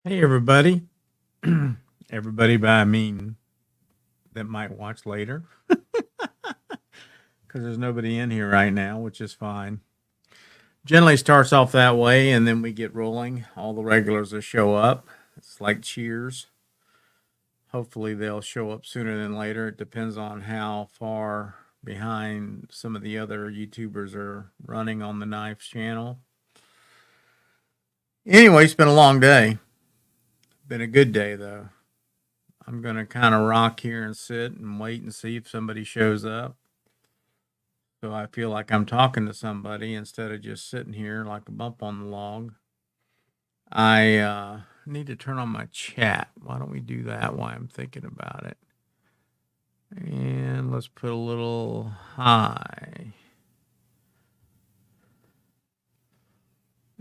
Hey, everybody. Everybody, by I mean that might watch later because there's nobody in here right now, which is fine. Generally starts off that way, and then we get rolling. All the regulars will show up. It's like Cheers. Hopefully, they'll show up sooner than later. It depends on how far behind some of the other YouTubers are running on the Knives channel. Anyway, it's been a long day. Been a good day, though. I'm going to kind of rock here and sit and wait and see if somebody shows up. So I feel like I'm talking to somebody instead of just sitting here like a bump on the log. I need to turn on my chat. Why don't we do that while I'm thinking about it? And let's put a little hi.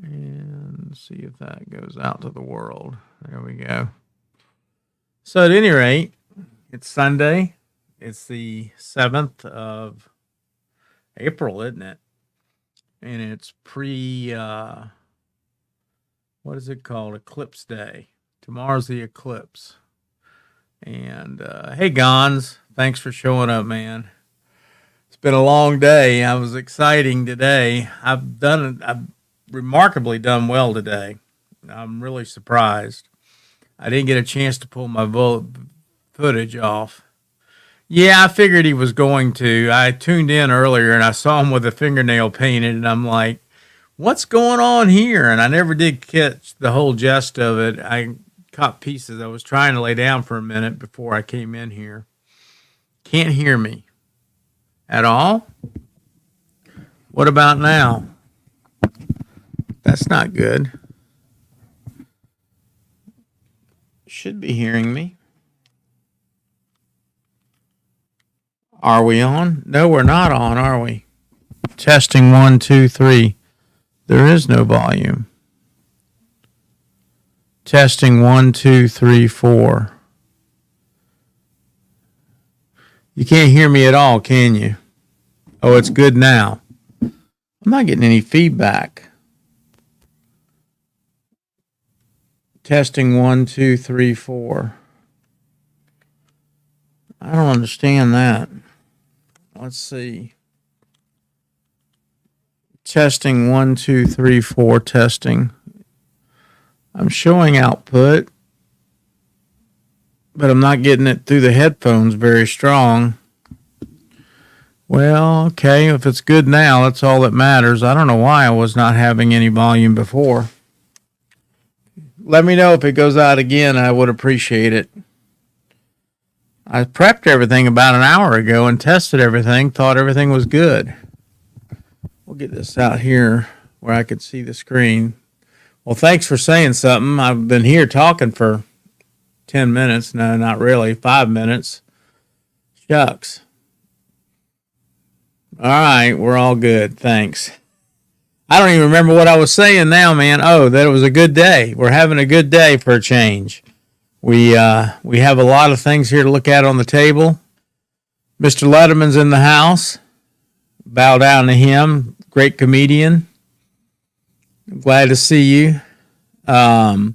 And see if that goes out to the world. There we go. So at any rate, it's Sunday. It's the 7th of April, isn't it? And it's what is it called? Eclipse Day. Tomorrow's the eclipse. And hey, Gons, thanks for showing up, man. It's been a long day. I was exciting today. I've remarkably done well today. I'm really surprised. I didn't get a chance to pull my footage off. Yeah, I figured he was going to. I tuned in earlier and I saw him with a fingernail painted, and I'm like, what's going on here? And I never did catch the whole gist of it. I caught pieces. I was trying to lay down for a minute before I came in here. Can't hear me at all? What about now? That's not good. Should be hearing me. Are we on? No, we're not on, are we? Testing 1, 2, 3. There is no volume. Testing 1, 2, 3, 4. You can't hear me at all, can you? Oh, it's good now. I'm not getting any feedback. Testing 1, 2, 3, 4. I don't understand that. Let's see. Testing 1, 2, 3, 4. Testing. I'm showing output, but I'm not getting it through the headphones very strong. Well, okay, if it's good now, that's all that matters. I don't know why I was not having any volume before. Let me know if it goes out again. I would appreciate it. I prepped everything about an hour ago and tested everything, thought everything was good. We'll get this out here where I could see the screen. Well, thanks for saying something. I've been here talking for 10 minutes. No, not really. 5 minutes. Shucks. All right, we're all good. Thanks. I don't even remember what I was saying now, man. Oh, that it was a good day. We're having a good day for a change. We have a lot of things here to look at on the table. Mr. Letterman's in the house. Bow down to him. Great comedian. Glad to see you. Started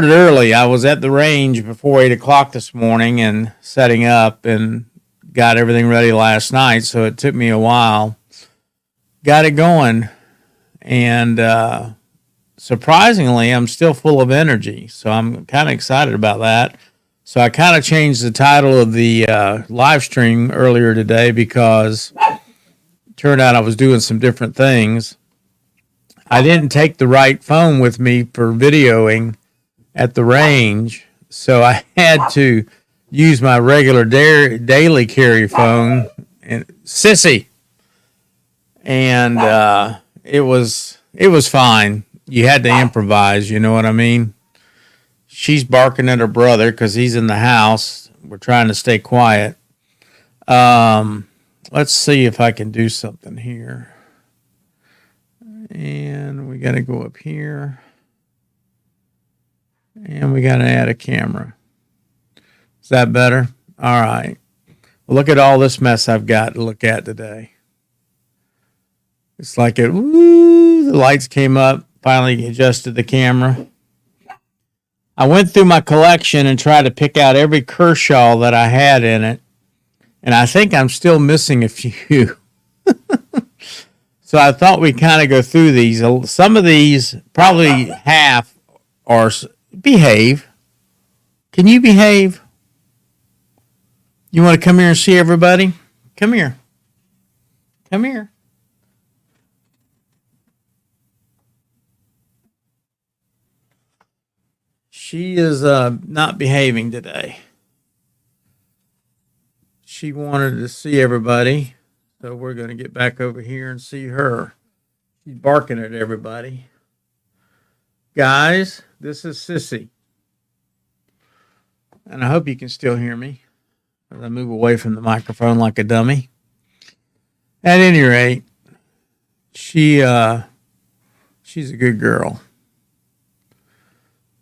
early. I was at the range before 8 o'clock this morning and setting up and got everything ready last night, so it took me a while. Got it going, and surprisingly, I'm still full of energy, so I'm kind of excited about that. So I kind of changed the title of the live stream earlier today because it turned out I was doing some different things. I didn't take the right phone with me for videoing at the range, so I had to use my regular daily carry phone, and Sissy. And it was fine. You had to improvise, you know what I mean? She's barking at her brother because he's in the house. We're trying to stay quiet. Let's see if I can do something here. And we got to go up here. And we got to add a camera. Is that better? All right. Well, look at all this mess I've got to look at today. It's like the lights came up, finally adjusted the camera. I went through my collection and tried to pick out every Kershaw that I had in it, and I think I'm still missing a few. So I thought we'd kind of go through these. Some of these, probably half, are behave. Can you behave? You want to come here and see everybody? Come here. Come here. She is not behaving today. She wanted to see everybody, so we're going to get back over here and see her. She's barking at everybody. Guys, this is Sissy. And I hope you can still hear me as I move away from the microphone like a dummy. At any rate, she's a good girl.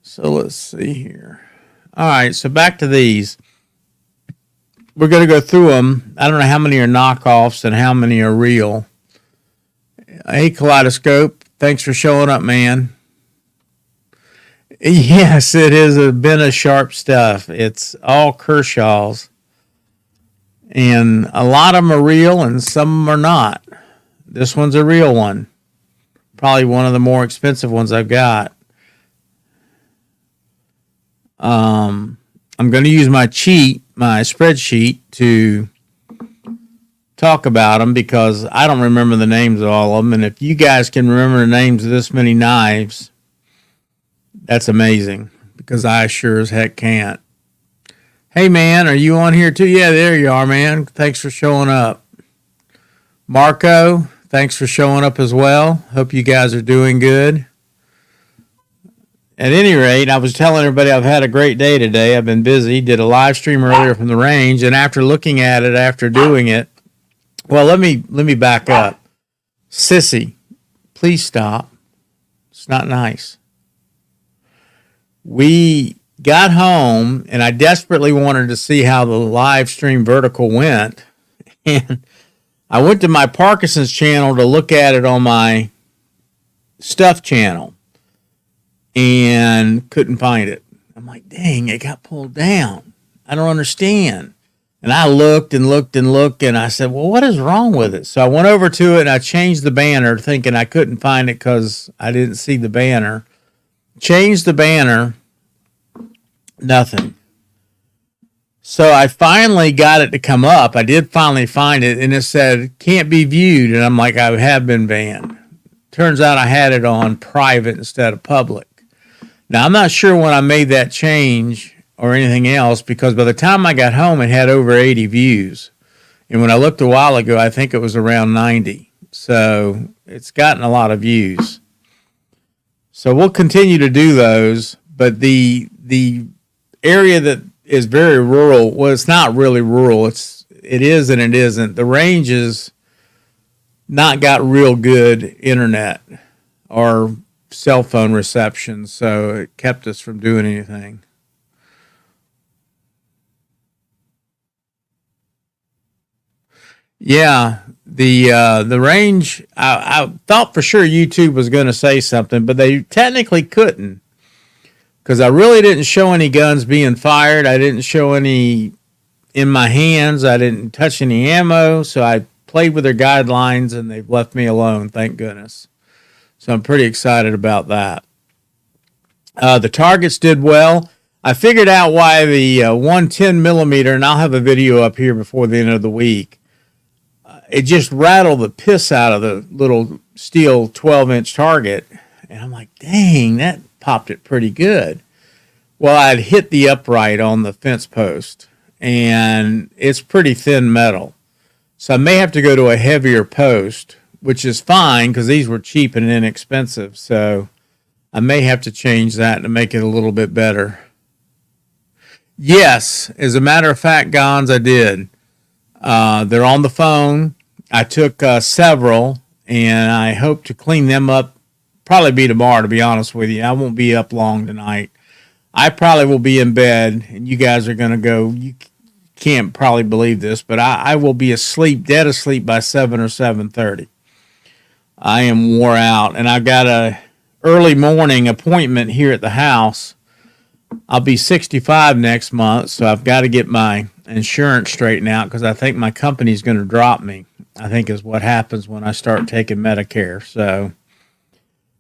So let's see here. All right, so back to these. We're going to go through them. I don't know how many are knockoffs and how many are real. Hey, Kaleidoscope, thanks for showing up, man. Yes, it has been a sharp stuff. It's all Kershaws. And a lot of them are real and some are not. This one's a real one. Probably one of the more expensive ones I've got. I'm going to use my spreadsheet to talk about them because I don't remember the names of all of them. And if you guys can remember the names of this many knives, that's amazing because I sure as heck can't. Hey, man, are you on here too? Yeah, there you are, man. Thanks for showing up. Marco, thanks for showing up as well. Hope you guys are doing good. At any rate, I was telling everybody I've had a great day today. I've been busy. Did a live stream earlier from the range, and after looking at it, after doing it, well, let me back up. Sissy, please stop. It's not nice. We got home, and I desperately wanted to see how the live stream vertical went, and I went to my Parkinson's channel to look at it on my stuff channel. And couldn't find it. I'm like, dang, it got pulled down. I don't understand. And I looked and looked and looked, and I said, well, what is wrong with it? So I went over to it, and I changed the banner, thinking I couldn't find it because I didn't see the banner. Changed the banner, nothing. So I finally got it to come up. I did finally find it, and it said, can't be viewed. And I'm like, I have been banned. Turns out I had it on private instead of public. Now, I'm not sure when I made that change or anything else because by the time I got home, it had over 80 views. And when I looked a while ago, I think it was around 90. So it's gotten a lot of views. So we'll continue to do those. But the area that is very rural, well, it's not really rural. It is and it isn't. The range is not got real good internet or cell phone reception, so it kept us from doing anything. Yeah, the range. I thought for sure YouTube was going to say something, but they technically couldn't because I really didn't show any guns being fired. I didn't show any in my hands. I didn't touch any ammo, so I played with their guidelines, and they've left me alone. Thank goodness. So I'm pretty excited about that. The targets did well. I figured out why the 110 millimeter, and I'll have a video up here before the end of the week. It just rattled the piss out of the little steel 12-inch target. And I'm like, dang, that popped it pretty good. Well, I'd hit the upright on the fence post, and it's pretty thin metal. So I may have to go to a heavier post, which is fine because these were cheap and inexpensive. So I may have to change that to make it a little bit better. Yes, as a matter of fact, Gons, I did. They're on the phone. I took several, and I hope to clean them up. Probably be tomorrow, to be honest with you. I won't be up long tonight. I probably will be in bed, and you guys are going to go. You can't probably believe this, but I will be asleep, dead asleep by 7 or 7:30. I am wore out, and I've got a early morning appointment here at the house I'll be 65 next month, so I've got to get my insurance straightened out because I think my company's going to drop me. I think is what happens when I start taking Medicare. So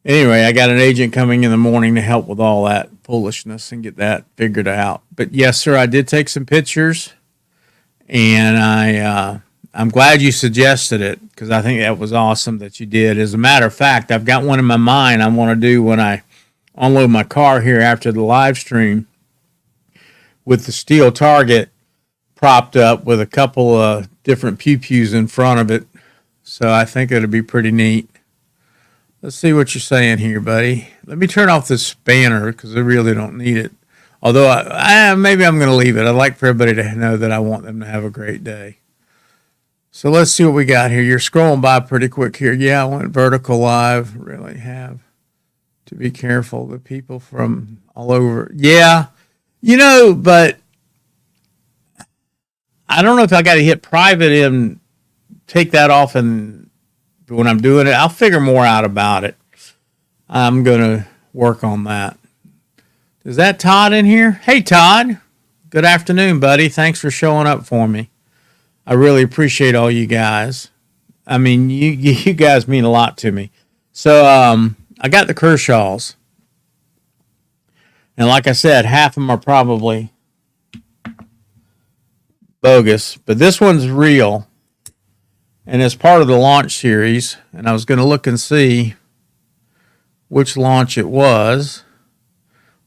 anyway, I got an agent coming in the morning to help with all that foolishness and get that figured out. But yes, sir, I did take some pictures, and I'm glad you suggested it because I think that was awesome that you did. As a matter of fact, I've got one in my mind I want to do when I unload my car here after the live stream with the steel target propped up with a couple of different pew-pews in front of it. So I think it'll be pretty neat. Let's see what you're saying here, buddy. Let me turn off this spanner because I really don't need it. Although maybe I'm going to leave it. I'd like for everybody to know that I want them to have a great day. So let's see what we got here. You're scrolling by pretty quick here. Yeah, I went vertical live. Really have to be careful. The people from all over. Yeah, but I don't know if I got to hit private and take that off and when I'm doing it. I'll figure more out about it. I'm going to work on that. Is that Todd in here? Hey, Todd. Good afternoon, buddy. Thanks for showing up for me. I really appreciate all you guys. I mean, you guys mean a lot to me. So I got the Kershaws. And like I said, half of them are probably bogus. But this one's real. And it's part of the launch series. And I was going to look and see which launch it was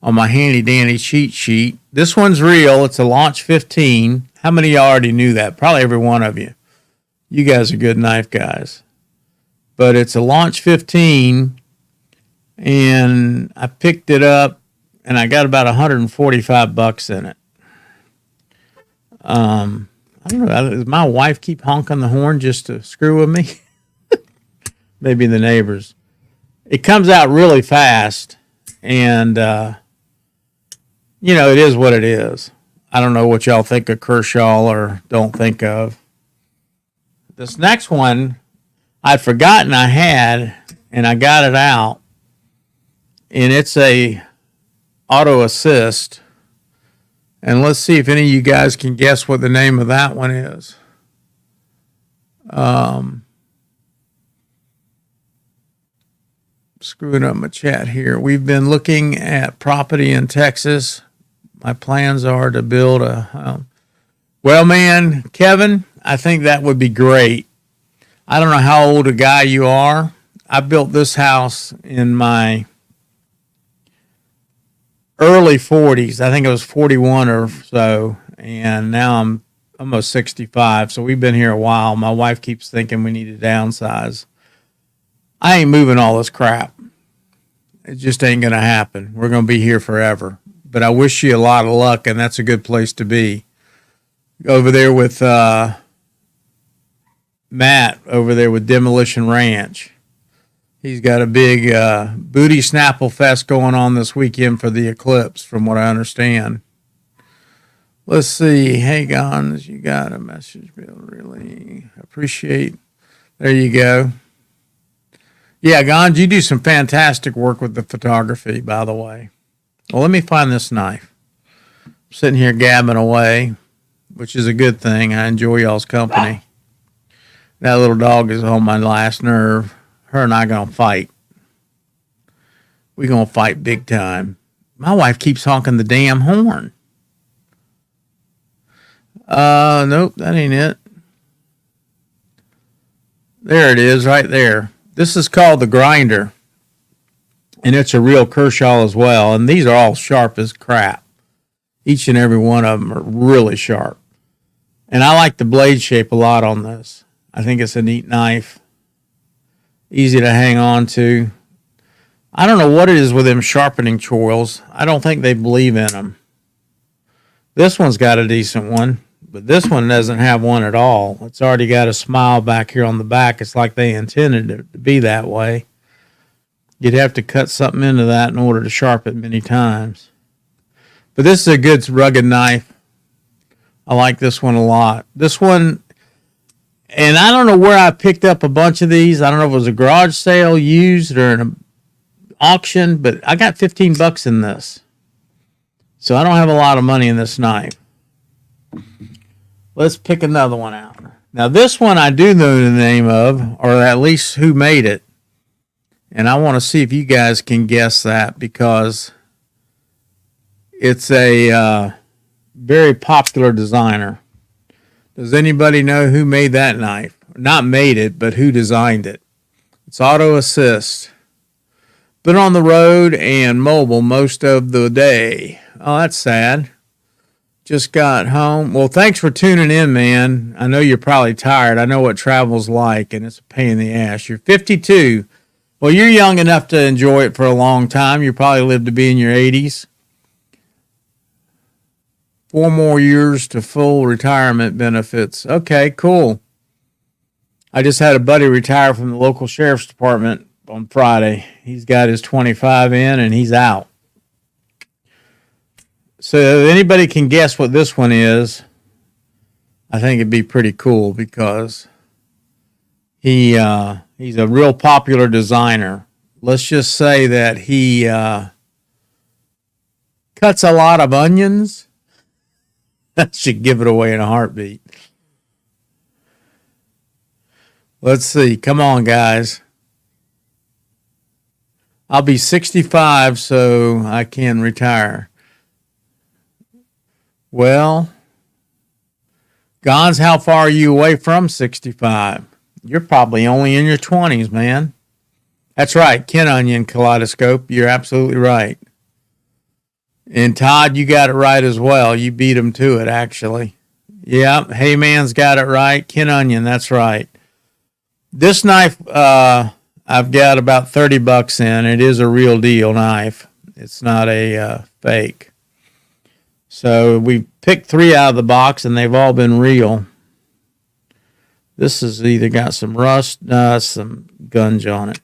on my handy-dandy cheat sheet. This one's real. It's a launch 15. How many of y'all already knew that? Probably every one of you. You guys are good knife guys. But it's a launch 15, and I picked it up, and I got about $145 in it. I don't know. Does my wife keep honking the horn just to screw with me? Maybe the neighbors. It comes out really fast, and it is what it is. I don't know what y'all think of Kershaw or don't think of. This next one, I'd forgotten I had, and I got it out. And it's a auto assist. And let's see if any of you guys can guess what the name of that one is. Screwing up my chat here. We've been looking at property in Texas. My plans are to build a well, man, Kevin, I think that would be great. I don't know how old a guy you are. I built this house in my early 40s. I think it was 41 or so, and now I'm almost 65, so we've been here a while. My wife keeps thinking we need to downsize. I ain't moving all this crap. It just ain't going to happen. We're going to be here forever. But I wish you a lot of luck, and that's a good place to be. Over there with Matt, over there with Demolition Ranch. He's got a big booty snapple fest going on this weekend for the eclipse, from what I understand. Let's see. Hey, Gons, you got a message, Bill. Really appreciate. There you go. Yeah, Gons, you do some fantastic work with the photography, by the way. Well, let me find this knife. I'm sitting here gabbing away, which is a good thing. I enjoy y'all's company. That little dog is on my last nerve. Her and I going to fight. We're going to fight big time. My wife keeps honking the damn horn. Nope, that ain't it. There it is, right there. This is called the Grinder. And it's a real Kershaw as well. And these are all sharp as crap. Each and every one of them are really sharp. And I like the blade shape a lot on this. I think it's a neat knife. Easy to hang on to. I don't know what it is with them sharpening choils. I don't think they believe in them. This one's got a decent one. But this one doesn't have one at all. It's already got a smile back here on the back. It's like they intended it to be that way. You'd have to cut something into that in order to sharpen it many times. But this is a good rugged knife. I like this one a lot. This one, and I don't know where I picked up a bunch of these. I don't know if it was a garage sale, used, or an auction, but I got $15 in this. So I don't have a lot of money in this knife. Let's pick another one out. Now this one I do know the name of, or at least who made it. And I want to see if you guys can guess that, because it's a very popular designer. Does anybody know who made that knife? Not made it, but who designed it? It's Auto Assist. Been on the road and mobile most of the day. Oh, that's sad. Just got home. Well, thanks for tuning in, man. I know you're probably tired. I know what travel's like, and it's a pain in the ass. You're 52. Well, you're young enough to enjoy it for a long time. You probably live to be in your 80s. 4 more years to full retirement benefits. Okay, cool. I just had a buddy retire from the local sheriff's department on Friday. He's got his 25 in, and he's out. So if anybody can guess what this one is, I think it'd be pretty cool, because he's a real popular designer. Let's just say that he cuts a lot of onions. That should give it away in a heartbeat. Let's see. Come on, guys. I'll be 65, so I can retire. Well, Gons, how far are you away from 65? You're probably only in your 20s, man. That's right, Ken Onion Kaleidoscope. You're absolutely right. And Todd, you got it right as well. You beat him to it, actually. Yep, Heyman's got it right. Ken Onion, that's right. This knife, I've got about $30 in. It is a real deal knife. It's not a fake. So we picked 3 out of the box, and they've all been real. This has either got some rust, some gunge on it.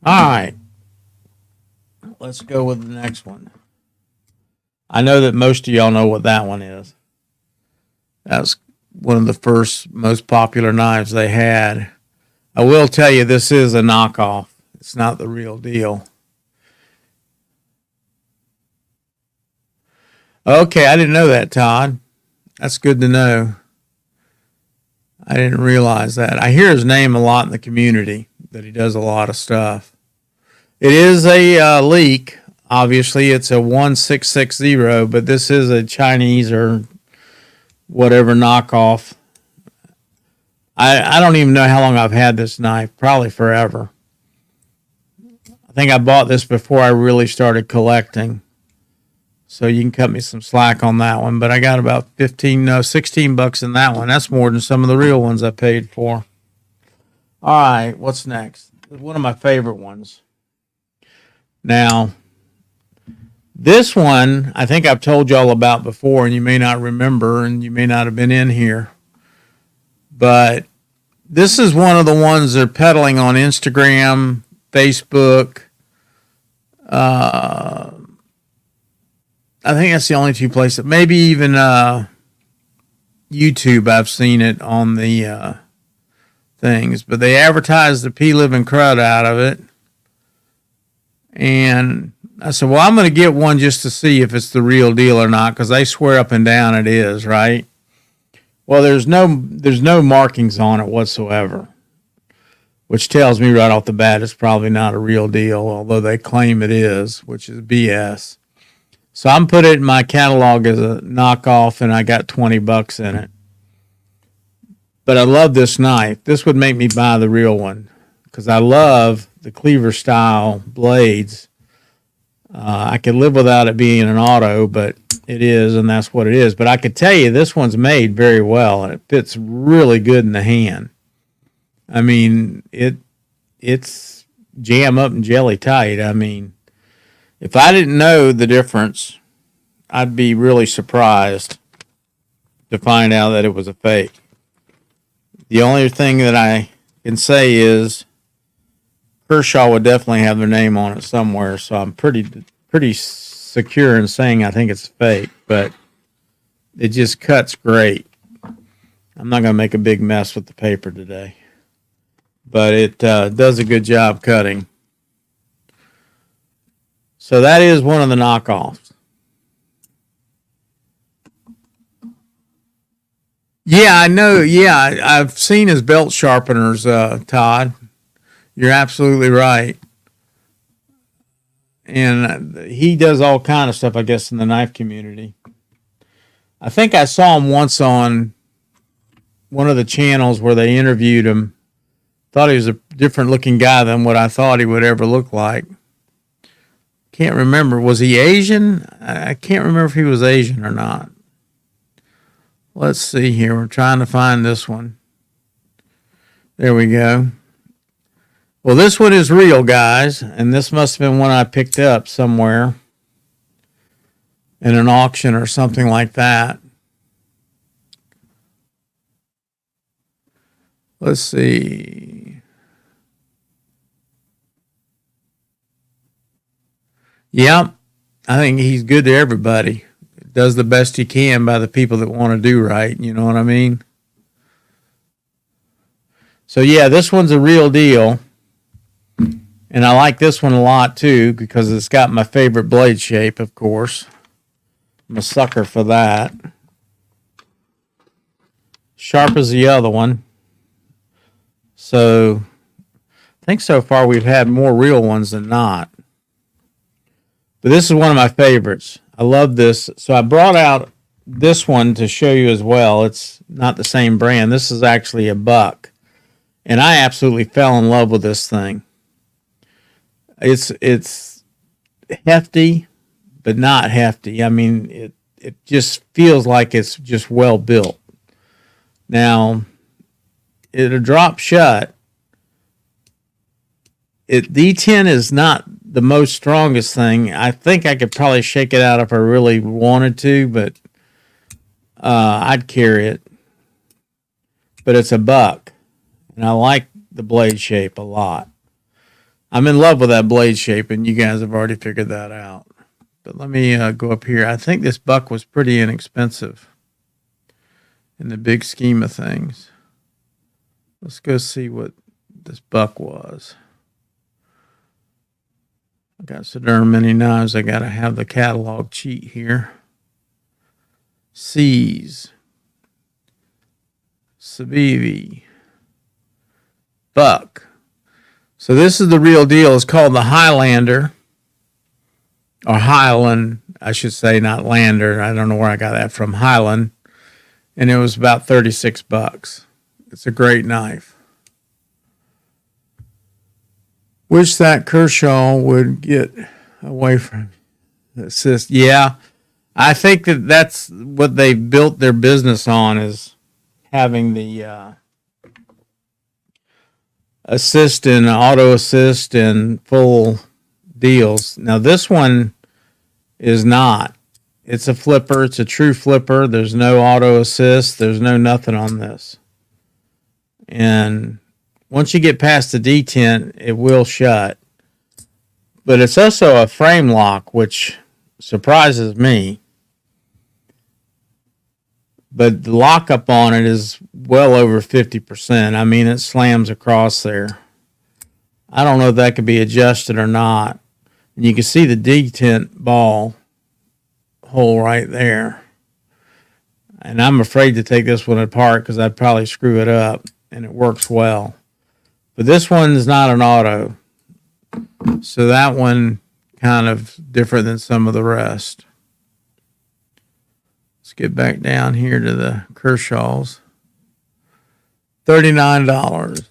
All right. Let's go with the next one. I know that most of y'all know what that one is. That's one of the first, most popular knives they had. I will tell you, this is a knockoff. It's not the real deal. Okay, I didn't know that, Todd. That's good to know. I didn't realize that. I hear his name a lot in the community, that he does a lot of stuff. It is a leak. Obviously, it's a 1660, but this is a Chinese or whatever knockoff. I don't even know how long I've had this knife. Probably forever. I think I bought this before I really started collecting. So you can cut me some slack on that one. But I got about $16 in that one. That's more than some of the real ones I paid for. All right, what's next? One of my favorite ones. Now, this one I think I've told y'all about before, and you may not remember, and you may not have been in here. But this is one of the ones they're peddling on Instagram, Facebook. I think that's the only 2 places. Maybe even YouTube, I've seen it on the things. But they advertise the P-living crud out of it. And I said, well, I'm going to get one just to see if it's the real deal or not, because they swear up and down it is, right? Well, there's no markings on it whatsoever, which tells me right off the bat it's probably not a real deal, although they claim it is, which is BS. So I'm putting it in my catalog as a knockoff, and I got $20 in it. But I love this knife. This would make me buy the real one, because I love the cleaver style blades. I could live without it being an auto, but it is, and that's what it is. But I could tell you this one's made very well, and it fits really good in the hand. I mean, it's jam up and jelly tight. I mean, if I didn't know the difference, I'd be really surprised to find out that it was a fake. The only thing that I can say is Kershaw would definitely have their name on it somewhere, so I'm pretty secure in saying I think it's fake, but it just cuts great. I'm not going to make a big mess with the paper today, but it does a good job cutting. So that is one of the knockoffs. Yeah, I know. Yeah, I've seen his belt sharpeners, Todd. You're absolutely right. And he does all kind of stuff, I guess, in the knife community. I think I saw him once on one of the channels where they interviewed him. Thought he was a different looking guy than what I thought he would ever look like. Can't remember. Was he Asian? I can't remember if he was Asian or not. Let's see here. We're trying to find this one. There we go. Well, this one is real, guys, and this must have been one I picked up somewhere in an auction or something like that. Let's see. Yep, I think he's good to everybody. Does the best he can by the people that want to do right. You know what I mean? So, yeah, this one's a real deal. And I like this one a lot, too, because it's got my favorite blade shape, of course. I'm a sucker for that. Sharp as the other one. So, I think so far we've had more real ones than not. But this is one of my favorites. I love this. So I brought out this one to show you as well. It's not the same brand. This is actually a buck. And I absolutely fell in love with this thing. It's hefty, but not hefty. I mean, it just feels like it's just well built. Now, it'll drop shut. D10 is not the most strongest thing. I think I could probably shake it out if I really wanted to, but I'd carry it. But it's a buck, and I like the blade shape a lot. I'm in love with that blade shape, and you guys have already figured that out. But let me go up here. I think this buck was pretty inexpensive in the big scheme of things. Let's go see what this buck was. I got so darn many knives, I got to have the catalog cheat here. C's. Sabivi. Buck. So this is the real deal. It's called the Highlander. Or Highland, I should say, not Lander. I don't know where I got that from. Highland. And it was about 36 bucks. It's a great knife. Wish that Kershaw would get away from assist. Yeah, I think that's what they built their business on, is having the assist and auto assist and full deals. Now this one is not. It's a flipper. It's a true flipper. There's no auto assist. There's no nothing on this. And once you get past the detent, it will shut. But it's also a frame lock, which surprises me. But the lockup on it is well over 50%. I mean, it slams across there. I don't know if that could be adjusted or not. And you can see the detent ball hole right there. And I'm afraid to take this one apart because I'd probably screw it up. And it works well. But this one is not an auto. So that one kind of different than some of the rest. Let's get back down here to the Kershaws. $39.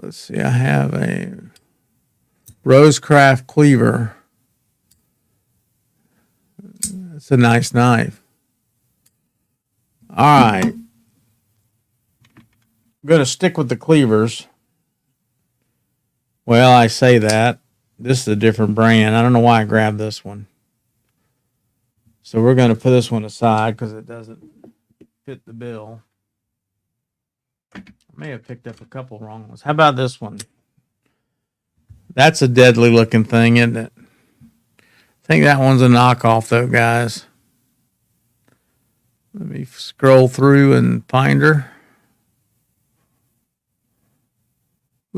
Let's see, I have a Rosecraft cleaver. It's a nice knife. All right. I'm going to stick with the cleavers. Well, I say that. This is a different brand. I don't know why I grabbed this one. So we're going to put this one aside because it doesn't fit the bill. I may have picked up a couple wrong ones. How about this one? That's a deadly looking thing, isn't it? I think that one's a knockoff though, guys. Let me scroll through and find her.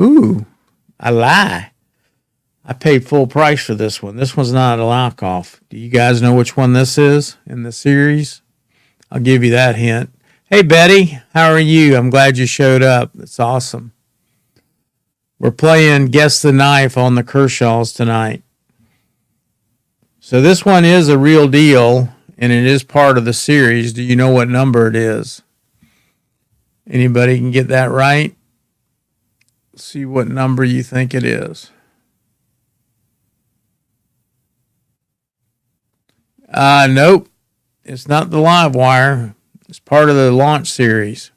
Ooh, I lie. I paid full price for this one. This one's not a knockoff. Do you guys know which one this is in the series? I'll give you that hint. Hey, Betty, how are you? I'm glad you showed up. That's awesome. We're playing Guess the Knife on the Kershaws tonight. So this one is a real deal, and it is part of the series. Do you know what number it is? Anybody can get that right? Let's see what number you think it is. Nope. It's not the live wire. It's part of the launch series.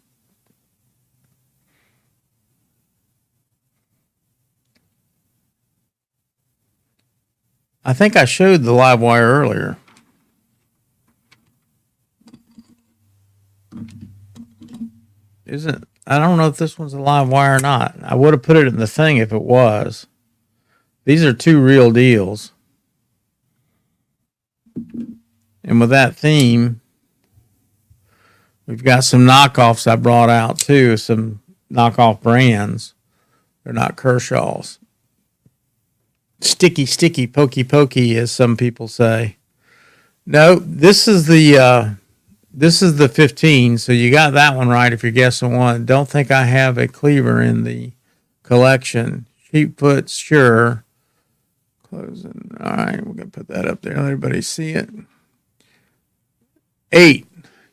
I think I showed the live wire earlier. I don't know if this one's a live wire or not. I would have put it in the thing if it was. These are two real deals. And with that theme, we've got some knockoffs I brought out too, some knockoff brands. They're not Kershaw's. Sticky, sticky, pokey, pokey, as some people say. No, this is the 15, so you got that one right if you're guessing one. Don't think I have a cleaver in the collection. Sheepfoot, sure. Closing. All right, we're going to put that up there. Let everybody see it. 8.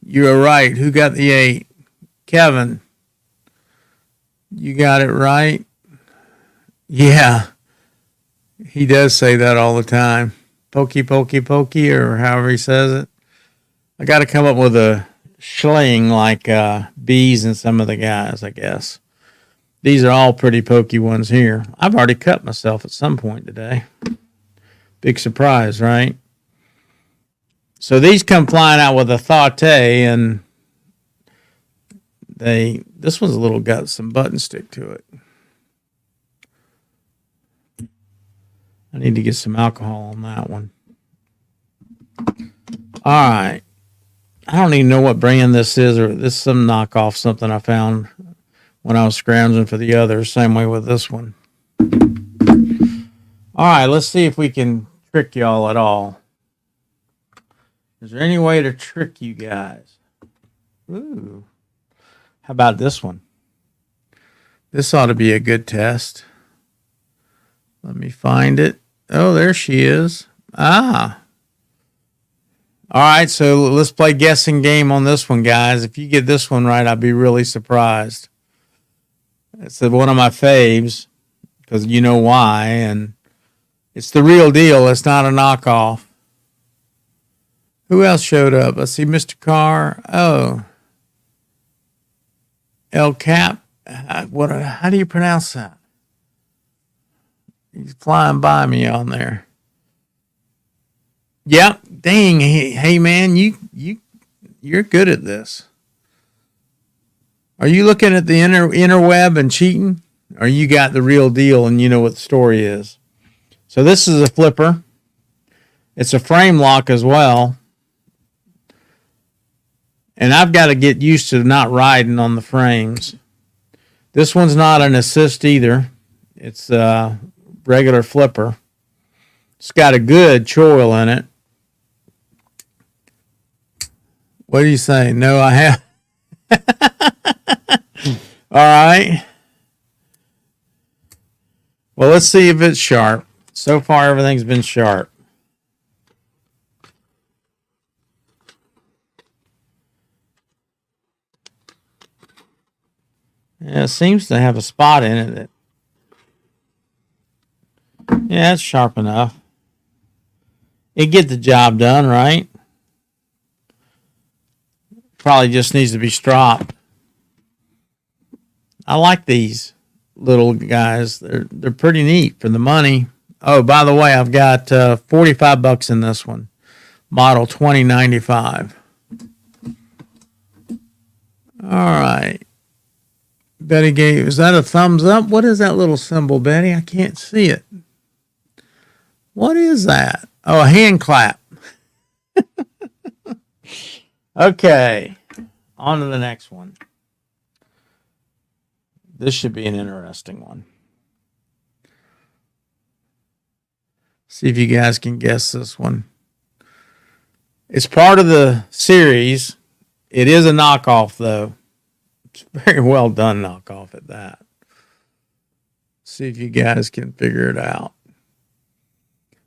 You are right. Who got the 8? Kevin. You got it right. Yeah. He does say that all the time. Pokey, pokey, pokey, or however he says it. I got to come up with a slang like bees and some of the guys, I guess. These are all pretty pokey ones here. I've already cut myself at some point today. Big surprise, right? So these come flying out with a Thate, and this one's a little got some button stick to it. I need to get some alcohol on that one. All right. I don't even know what brand this is, or this is some knockoff, something I found when I was scrounging for the others. Same way with this one. All right, let's see if we can trick y'all at all. Is there any way to trick you guys? Ooh. How about this one? This ought to be a good test. Let me find it. Oh, there she is. Ah. All right, so let's play guessing game on this one, guys. If you get this one right, I'd be really surprised. It's one of my faves because you know why, and it's the real deal. It's not a knockoff. Who else showed up? Let's see, Mr. Carr. Oh, El Cap. How do you pronounce that? He's flying by me on there. Yep. Dang. Hey man, you're good at this. Are you looking at the interweb and cheating? Or you got the real deal and you know what the story is? So this is a flipper. It's a frame lock as well. And I've got to get used to not riding on the frames. This one's not an assist either. It's a regular flipper. It's got a good choil in it. What do you say? No, I have. All right. Well, let's see if it's sharp. So far, everything's been sharp. Yeah, it seems to have a spot in it. Yeah, it's sharp enough. It get the job done, right? Probably just needs to be stropped. I like these little guys. They're pretty neat for the money. Oh, by the way, I've got $45 in this one. Model 2095. All right. Betty gave, is that a thumbs up? What is that little symbol, Betty? I can't see it. What is that? Oh, a hand clap. Okay. On to the next one. This should be an interesting one. See if you guys can guess this one. It's part of the series, It is a knockoff, though. It's very well done knockoff at that. See if you guys can figure it out.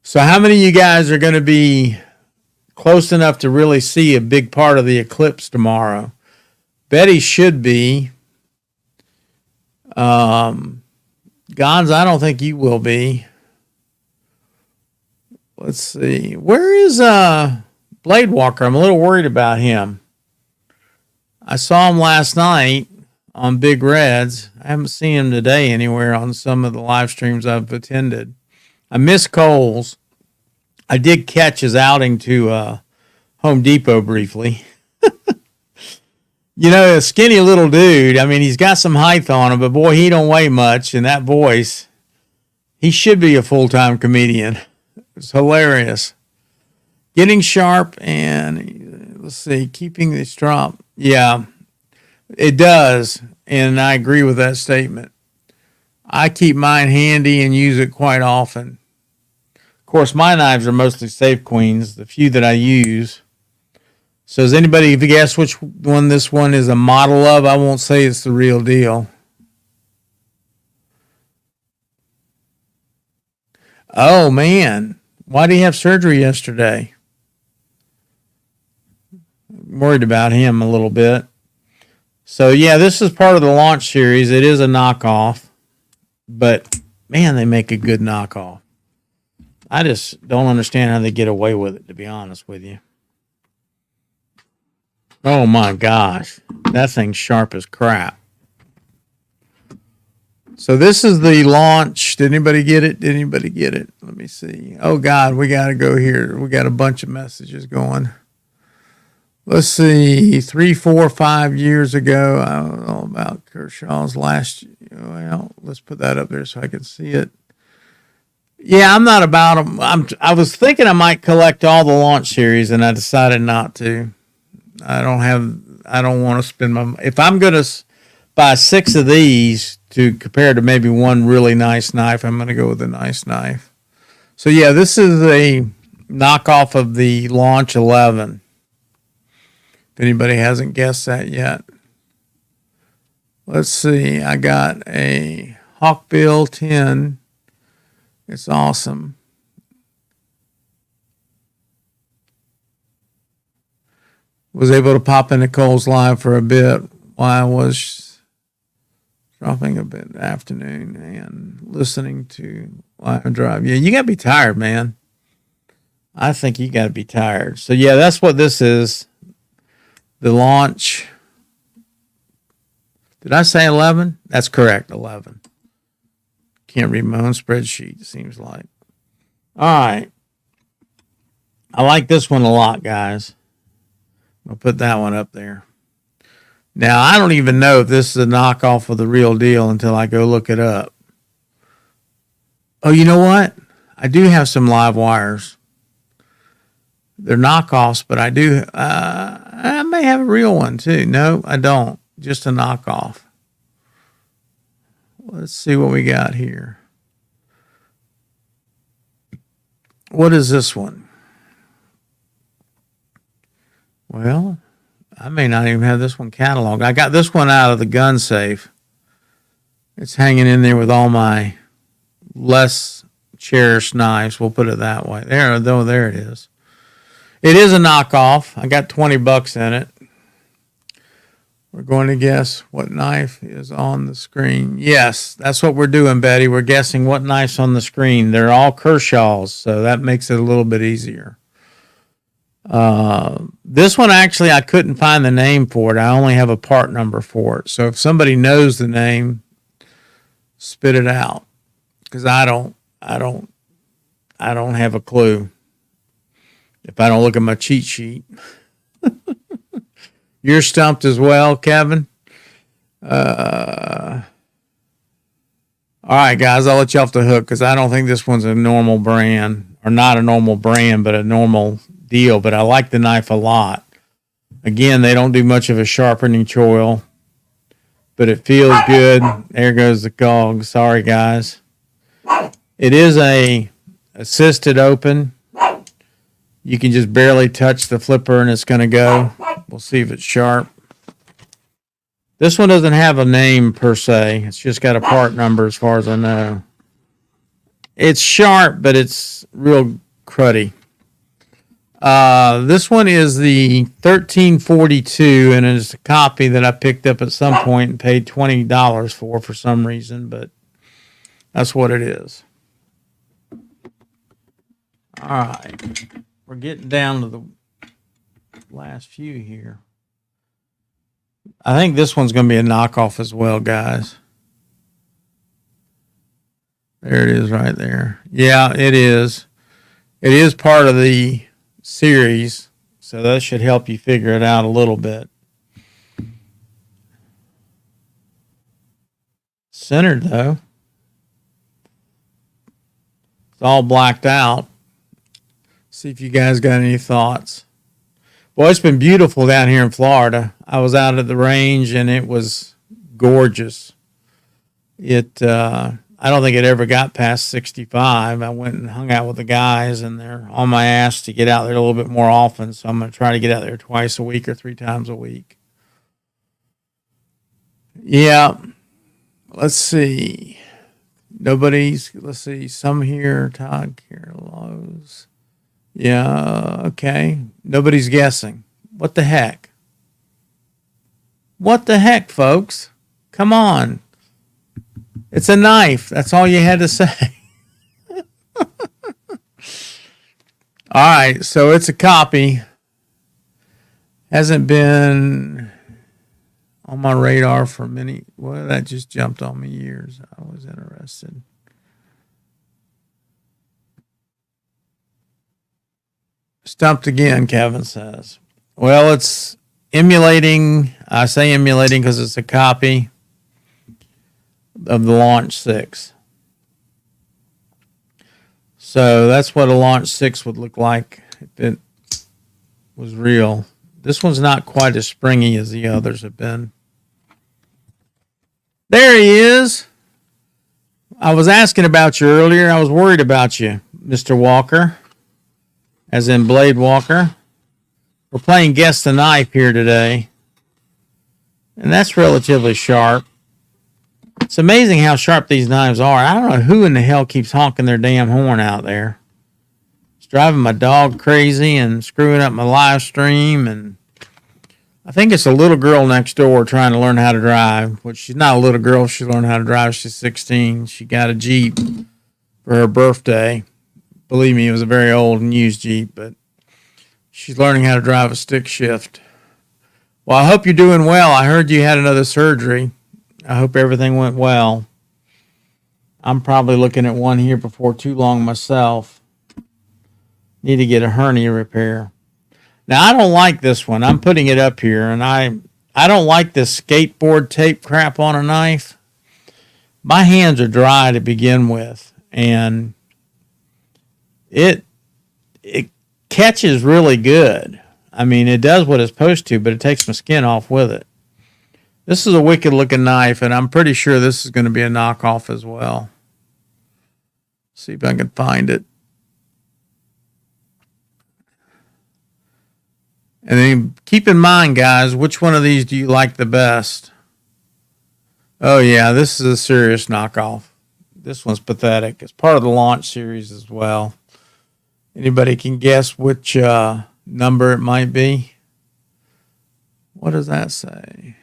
So how many of you guys are going to be close enough to really see a big part of the eclipse tomorrow? Betty should be. Gons, I don't think you will be. Let's see. Where is Blade Walker? I'm a little worried about him. I saw him last night on Big Reds. I haven't seen him today anywhere on some of the live streams I've attended. I miss Coles. I did catch his outing to Home Depot briefly. You know, a skinny little dude. I mean, he's got some height on him, but boy, he don't weigh much. And that voice, he should be a full-time comedian. It's hilarious. Getting sharp and, let's see, keeping this drop. Yeah, it does. And I agree with that statement. I keep mine handy and use it quite often. Of course, my knives are mostly Safe Queens, the few that I use. So does anybody guess which one this one is a model of? I won't say it's the real deal. Oh, man. Why did he have surgery yesterday? I'm worried about him a little bit. So, yeah, this is part of the launch series. It is a knockoff. But, man, they make a good knockoff. I just don't understand how they get away with it, to be honest with you. Oh, my gosh. That thing's sharp as crap. So this is the launch. Did anybody get it? Did anybody get it? Let me see. Oh, God, we got to go here. We got a bunch of messages going. Let's see. 3, 4, 5 years ago, I don't know about Kershaw's last. Well, let's put that up there so I can see it. Yeah, I'm not about them. I was thinking I might collect all the launch series, and I decided not to. I don't want to spend my. If I'm going to buy 6 of these to compare to maybe one really nice knife, I'm going to go with a nice knife. So yeah, this is a knockoff of the Launch 11. If anybody hasn't guessed that yet. Let's see. I got a Hawkbill 10. It's awesome. Was able to pop into Cole's live for a bit while I was dropping a bit in the afternoon and listening to Live Drive. Yeah, you got to be tired, man. I think you got to be tired. So, yeah, that's what this is. The launch. Did I say 11? That's correct, 11. Can't read my own spreadsheet, it seems like. All right. I like this one a lot, guys. I'll put that one up there. Now, I don't even know if this is a knockoff of the real deal until I go look it up. Oh, you know what? I do have some live wires. They're knockoffs, but I do. I may have a real one, too. No, I don't. Just a knockoff. Let's see what we got here. What is this one? Well, I may not even have this one cataloged. I got this one out of the gun safe. It's hanging in there with all my less cherished knives. We'll put it that way. There it is. It is a knockoff. I got $20 in it. We're going to guess what knife is on the screen. Yes, that's what we're doing, Betty. We're guessing what knife's on the screen. They're all Kershaw's, so that makes it a little bit easier. This one, actually, I couldn't find the name for it. I only have a part number for it. So if somebody knows the name, spit it out. Because I don't have a clue. If I don't look at my cheat sheet. You're stumped as well, Kevin. All right, guys, I'll let you off the hook because I don't think this one's a normal brand, or not a normal brand, but a normal deal. But I like the knife a lot. Again, they don't do much of a sharpening choil, but it feels good. There goes the dog. Sorry, guys. It is a assisted open. You can just barely touch the flipper and it's going to go. We'll see if it's sharp. This one doesn't have a name per se. It's just got a part number as far as I know. It's sharp, but it's real cruddy. This one is the 1342, and it's a copy that I picked up at some point and paid $20 for some reason, but that's what it is. All right. We're getting down to the last few here. I think this one's going to be a knockoff as well, guys. There it is right there. Yeah, it is. It is part of the series, so that should help you figure it out a little bit. Centered, though. It's all blacked out. See if you guys got any thoughts. Well, it's been beautiful down here in Florida. I was out at the range, and it was gorgeous. I don't think it ever got past 65. I went and hung out with the guys, and they're on my ass to get out there a little bit more often, so I'm going to try to get out there twice a week or 3 times a week. Yeah. Let's see. Let's see, some here, Todd Carlos. Yeah, okay. Nobody's guessing. What the heck? What the heck, folks? Come on. It's a knife. That's all you had to say. All right, so it's a copy. Hasn't been on my radar for many. Well, that just jumped on me years. I was interested. Stumped again, Kevin says. Well, it's emulating. I say emulating because it's a copy of the Launch 6. So that's what a Launch 6 would look like if it was real. This one's not quite as springy as the others have been. There he is. I was asking about you earlier. I was worried about you, Mr. Walker, as in Blade Walker. We're playing Guess the Knife here today, and that's relatively sharp. It's amazing how sharp these knives are. I don't know who in the hell keeps honking their damn horn out there. It's driving my dog crazy and screwing up my live stream. And I think it's a little girl next door trying to learn how to drive. Which she's not a little girl. She learned how to drive. She's 16. She got a Jeep for her birthday. Believe me, it was a very old and used Jeep. But she's learning how to drive a stick shift. Well, I hope you're doing well. I heard you had another surgery. I hope everything went well. I'm probably looking at one here before too long myself. Need to get a hernia repair. Now, I don't like this one. I'm putting it up here, and I don't like this skateboard tape crap on a knife. My hands are dry to begin with, and it catches really good. I mean, it does what it's supposed to, but it takes my skin off with it. This is a wicked looking knife, and I'm pretty sure this is going to be a knockoff as well. See if I can find it. And then keep in mind, guys, which one of these do you like the best? Oh, yeah, this is a serious knockoff. This one's pathetic. It's part of the Launch series as well. Anybody can guess which number it might be? What does that say?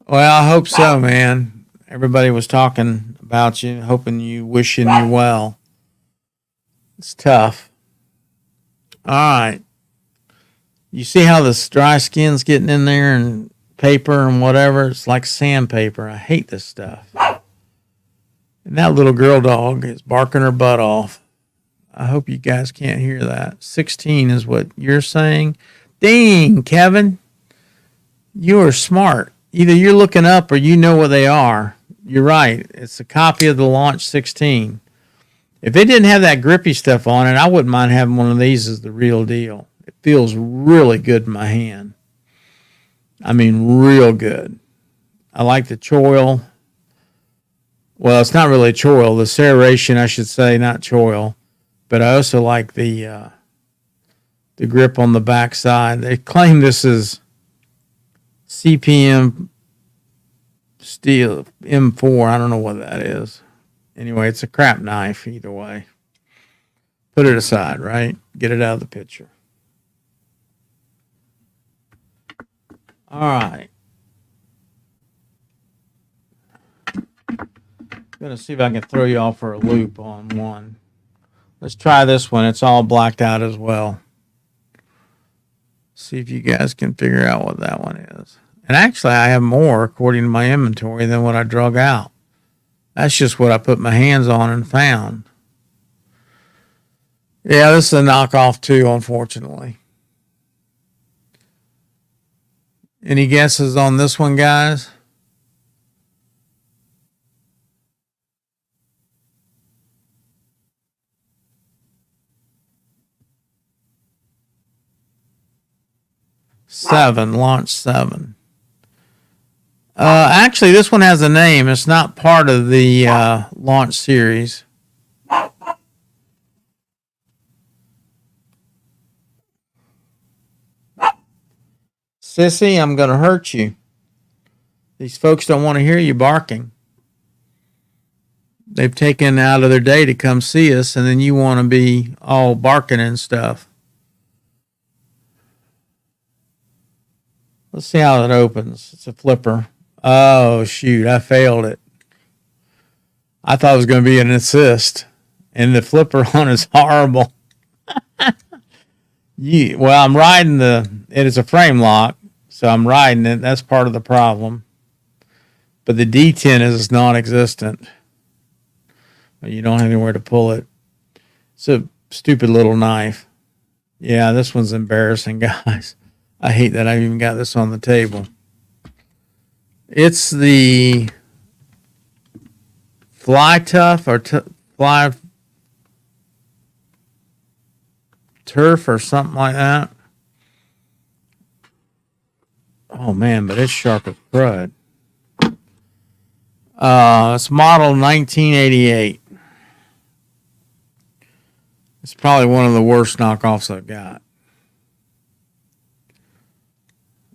Well, I hope so, man. Everybody was talking about you, hoping you, wishing you well. It's tough. All right. You see how this dry skin's getting in there and paper and whatever? It's like sandpaper. I hate this stuff. And that little girl dog is barking her butt off. I hope you guys can't hear that. 16 is what you're saying. Dang, Kevin. You are smart. Either you're looking up or you know what they are. You're right. It's a copy of the Launch 16. If it didn't have that grippy stuff on it, I wouldn't mind having one of these as the real deal. It feels really good in my hand. I mean, real good. I like the choil. Well, it's not really choil. The serration, I should say, not choil. But I also like the grip on the back side. They claim this is CPM steel M4. I don't know what that is. Anyway, it's a crap knife either way. Put it aside, right? Get it out of the picture. All right. I'm going to see if I can throw you off for a loop on one. Let's try this one. It's all blacked out as well. See if you guys can figure out what that one is. And actually, I have more according to my inventory than what I drug out. That's just what I put my hands on and found. Yeah, this is a knockoff too, unfortunately. Any guesses on this one, guys? Launch 7. Actually, this one has a name. It's not part of the launch series. Sissy, I'm going to hurt you. These folks don't want to hear you barking. They've taken out of their day to come see us, and then you want to be all barking and stuff. Let's see how it opens. It's a flipper. Oh, shoot. I failed it. I thought it was going to be an assist, and the flipper on is horrible. Well, I'm riding it is a frame lock, so I'm riding it. That's part of the problem. But the D10 is non-existent. You don't have anywhere to pull it. It's a stupid little knife. Yeah, this one's embarrassing, guys. I hate that I even got this on the table. It's the Fly Tough or Fly Turf or something like that. Oh, man, but it's sharp as crud. It's model 1988. It's probably one of the worst knockoffs I've got.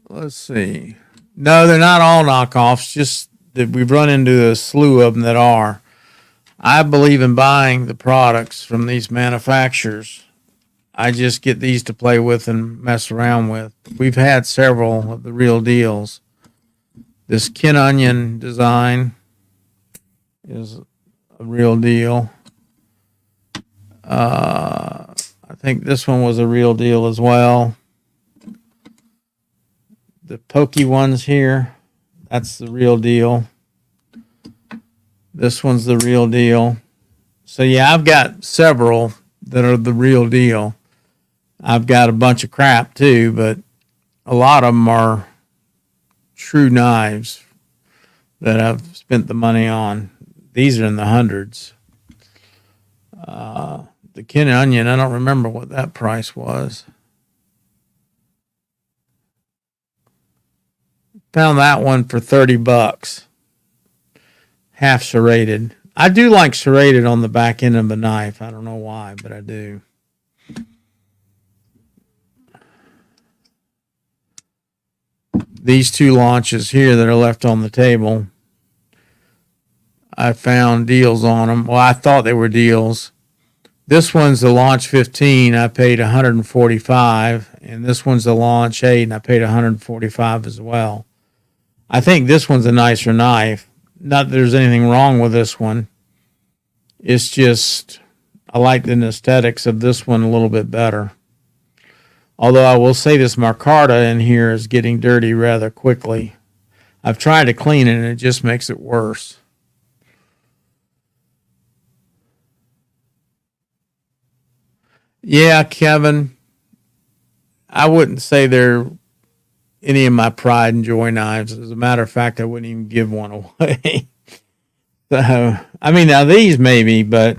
Let's see. No, they're not all knockoffs, just that we've run into a slew of them that are. I believe in buying the products from these manufacturers. I just get these to play with and mess around with. We've had several of the real deals. This Kin Onion design is a real deal. I think this one was a real deal as well. The pokey ones here, that's the real deal. This one's the real deal. So yeah, I've got several that are the real deal. I've got a bunch of crap too, but a lot of them are true knives that I've spent the money on. These are in the hundreds. The Kin Onion, I don't remember what that price was. Found that one for $30. Half serrated. I do like serrated on the back end of a knife. I don't know why, but I do. These two launches here that are left on the table, I found deals on them. Well, I thought they were deals. This one's the Launch 15. I paid $145, and this one's the Launch 8, and I paid $145 as well. I think this one's a nicer knife. Not that there's anything wrong with this one. It's just I like the aesthetics of this one a little bit better. Although I will say this micarta in here is getting dirty rather quickly. I've tried to clean it, and it just makes it worse. Yeah, Kevin, I wouldn't say they're any of my pride and joy knives. As a matter of fact, I wouldn't even give one away. So, I mean, now these maybe, but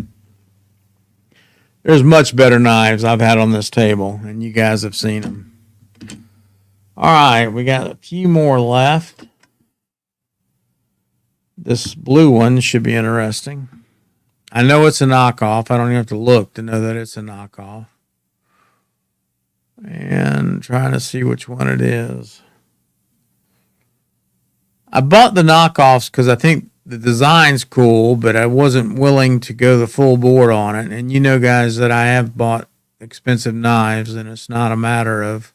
there's much better knives I've had on this table, and you guys have seen them. All right, we got a few more left. This blue one should be interesting. I know it's a knockoff. I don't even have to look to know that it's a knockoff. And trying to see which one it is. I bought the knockoffs because I think the design's cool, but I wasn't willing to go the full board on it. And you know, guys, that I have bought expensive knives, and it's not a matter of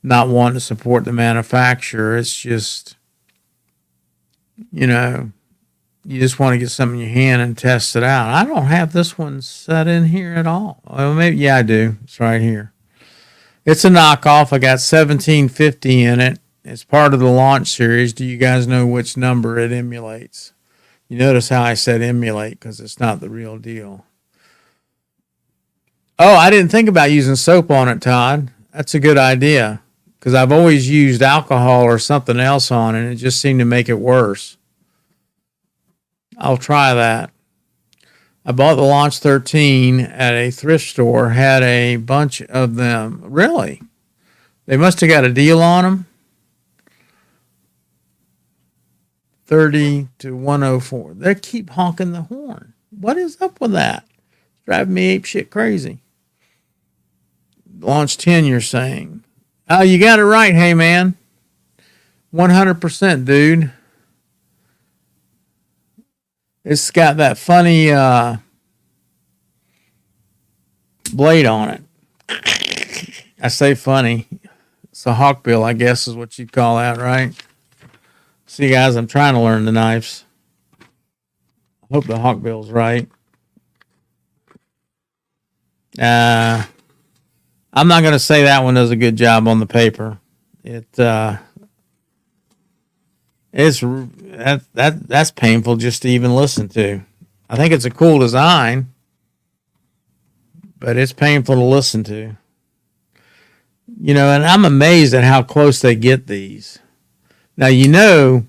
not wanting to support the manufacturer. It's just, you know, you just want to get something in your hand and test it out. I don't have this one set in here at all. Well, maybe, yeah, I do. It's right here. It's a knockoff. I got 1750 in it. It's part of the launch series. Do you guys know which number it emulates? You notice how I said emulate because it's not the real deal. Oh, I didn't think about using soap on it, Todd. That's a good idea because I've always used alcohol or something else on it, and it just seemed to make it worse. I'll try that. I bought the Launch 13 at a thrift store, had a bunch of them. Really? They must have got a deal on them. 30 to 104. They keep honking the horn. What is up with that? It's driving me ape shit crazy. Launch 10, you're saying. Oh, you got it right, hey man. 100%, dude. It's got that funny blade on it. I say funny. It's a hawkbill, I guess is what you'd call that, right? See, guys, I'm trying to learn the knives. I hope the hawkbill's right. I'm not going to say that one does a good job on the paper. That's painful just to even listen to. I think it's a cool design, but it's painful to listen to. You know, and I'm amazed at how close they get these. Now, you know,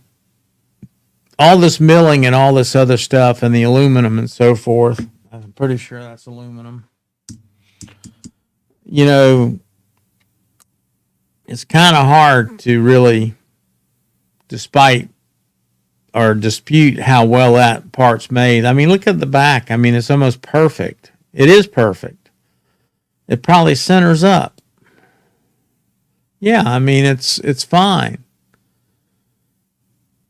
all this milling and all this other stuff and the aluminum and so forth, I'm pretty sure that's aluminum. You know, it's kind of hard to really dispute how well that part's made. I mean, look at the back. I mean, it's almost perfect. It is perfect. It probably centers up. Yeah, I mean, it's fine.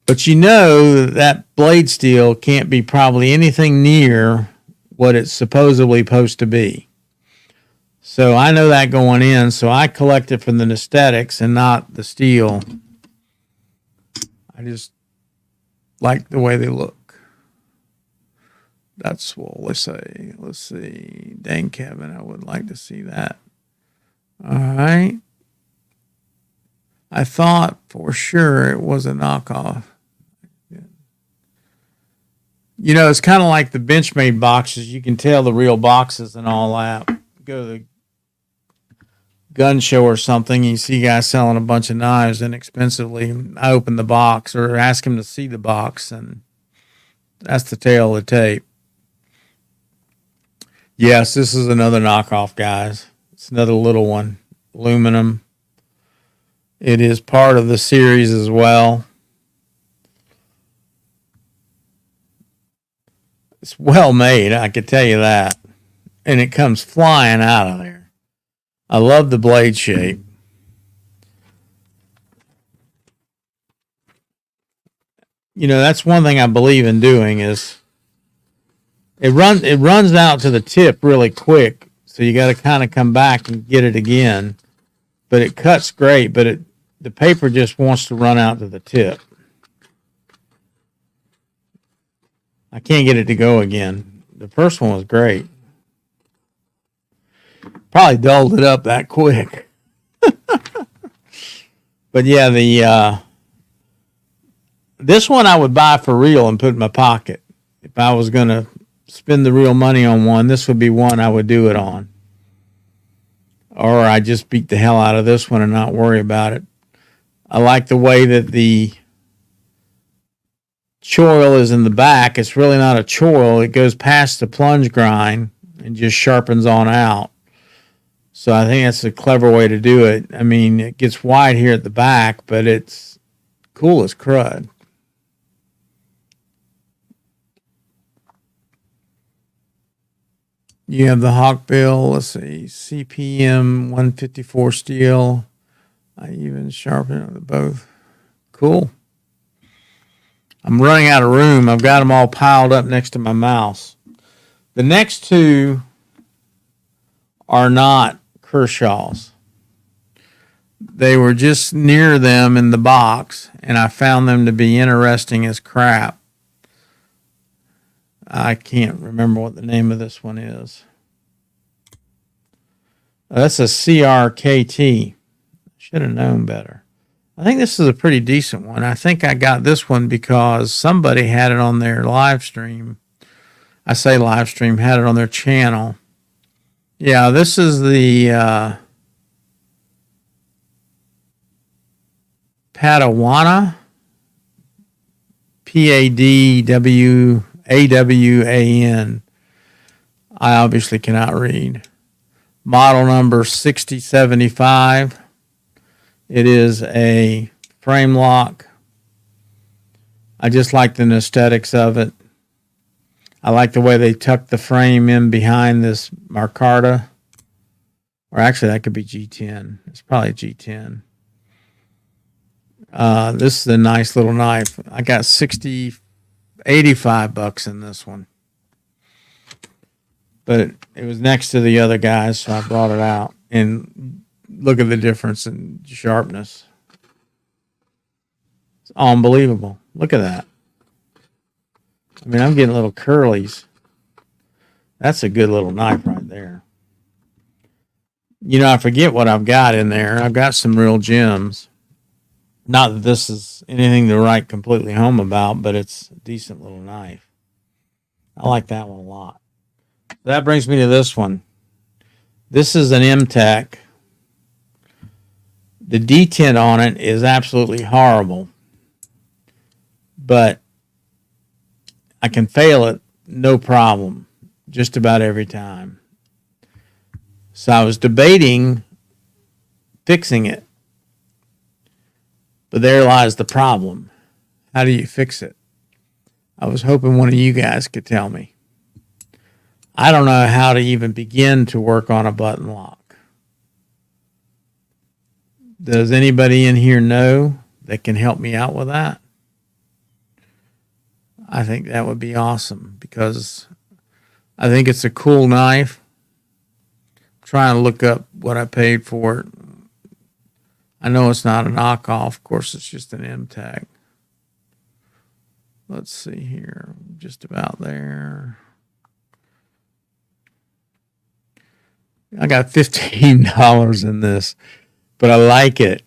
But you know that blade steel can't be probably anything near what it's supposedly supposed to be. So I know that going in, so I collect it from the aesthetics and not the steel. I just like the way they look. That's what let's say. Let's see. Dang, Kevin, I would like to see that. All right. I thought for sure it was a knockoff. You know, it's kind of like the Benchmade boxes. You can tell the real boxes and all that. Go to the gun show or something, and you see guys selling a bunch of knives inexpensively. I open the box or ask him to see the box, and that's the tail of the tape. Yes, this is another knockoff, guys. It's another little one. Aluminum. It is part of the series as well. It's well made, I can tell you that. And it comes flying out of there. I love the blade shape. You know, that's one thing I believe in doing is it runs out to the tip really quick, so you got to kind of come back and get it again. But it cuts great, but the paper just wants to run out to the tip. I can't get it to go again. The first one was great. Probably dulled it up that quick. But yeah, this one I would buy for real and put in my pocket. If I was going to spend the real money on one, this would be one I would do it on. Or I just beat the hell out of this one and not worry about it. I like the way that the choil is in the back. It's really not a choil. It goes past the plunge grind and just sharpens on out. So I think that's a clever way to do it. I mean, it gets wide here at the back, but it's cool as crud. You have the Hawkbill. Let's see, CPM 154 steel. I even sharpen it both. Cool. I'm running out of room. I've got them all piled up next to my mouse. The next two are not Kershaw's. They were just near them in the box, and I found them to be interesting as crap. I can't remember what the name of this one is. That's a CRKT. Should have known better. I think this is a pretty decent one. I think I got this one because somebody had it on their live stream. I say live stream, had it on their channel. Yeah, this is the Padawana. Padwawan. I obviously cannot read. Model number 6075. It is a frame lock. I just like the aesthetics of it. I like the way they tuck the frame in behind this Marcarta. Or actually, that could be G10. It's probably G10. This is a nice little knife. I got $85 in this one. But it was next to the other guys, so I brought it out. And look at the difference in sharpness. It's unbelievable. Look at that. I mean, I'm getting little curlies. That's a good little knife right there. You know, I forget what I've got in there. I've got some real gems. Not that this is anything to write completely home about, but it's a decent little knife. I like that one a lot. That brings me to this one. This is an M-Tech. The detent on it is absolutely horrible. But I can fail it no problem, just about every time. So I was debating fixing it. But there lies the problem. How do you fix it? I was hoping one of you guys could tell me. I don't know how to even begin to work on a button lock. Does anybody in here know that can help me out with that? I think that would be awesome because I think it's a cool knife. I'm trying to look up what I paid for it. I know it's not a knockoff. Of course, it's just an M-Tech. Let's see here. Just about there. I got $15 in this, but I like it.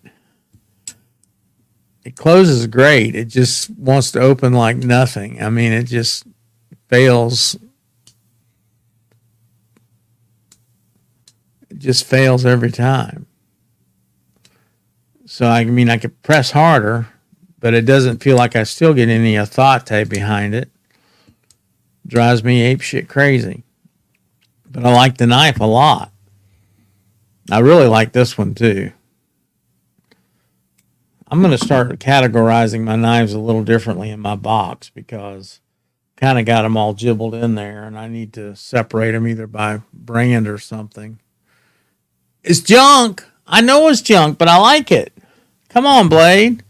It closes great. It just wants to open like nothing. I mean, it just fails. It just fails every time. So, I mean, I could press harder, but it doesn't feel like I still get any athate behind it. Drives me apeshit crazy. But I like the knife a lot. I really like this one too. I'm going to start categorizing my knives a little differently in my box because kind of got them all jibbled in there and I need to separate them either by brand or something. It's junk. I know it's junk, but I like it. Come on, Blade.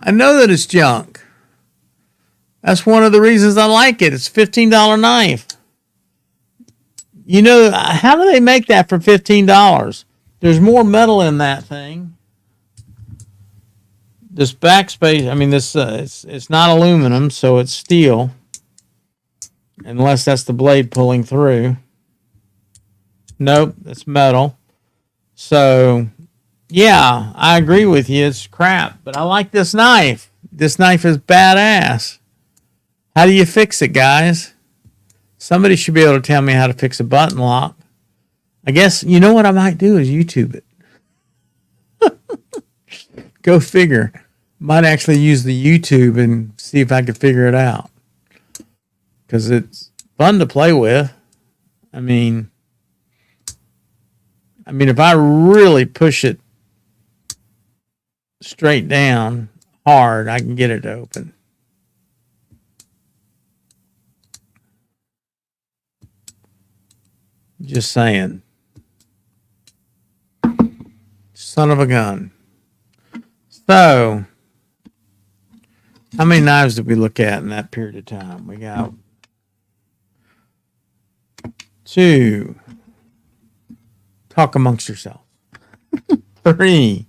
I know that it's junk. That's one of the reasons I like it. It's a $15 knife. You know, how do they make that for $15? There's more metal in that thing. This backspace, I mean, this it's not aluminum, so it's steel. Unless that's the blade pulling through. Nope, it's metal. So, yeah, I agree with you. It's crap, but I like this knife. This knife is badass. How do you fix it, guys? Somebody should be able to tell me how to fix a button lock. I guess, you know what I might do is YouTube it. Go figure. Might actually use the YouTube and see if I can figure it out. Because it's fun to play with. I mean, if I really push it straight down hard, I can get it to open. Just saying. Son of a gun. So, how many knives did we look at in that period of time? We got 2. Talk amongst yourselves. 3.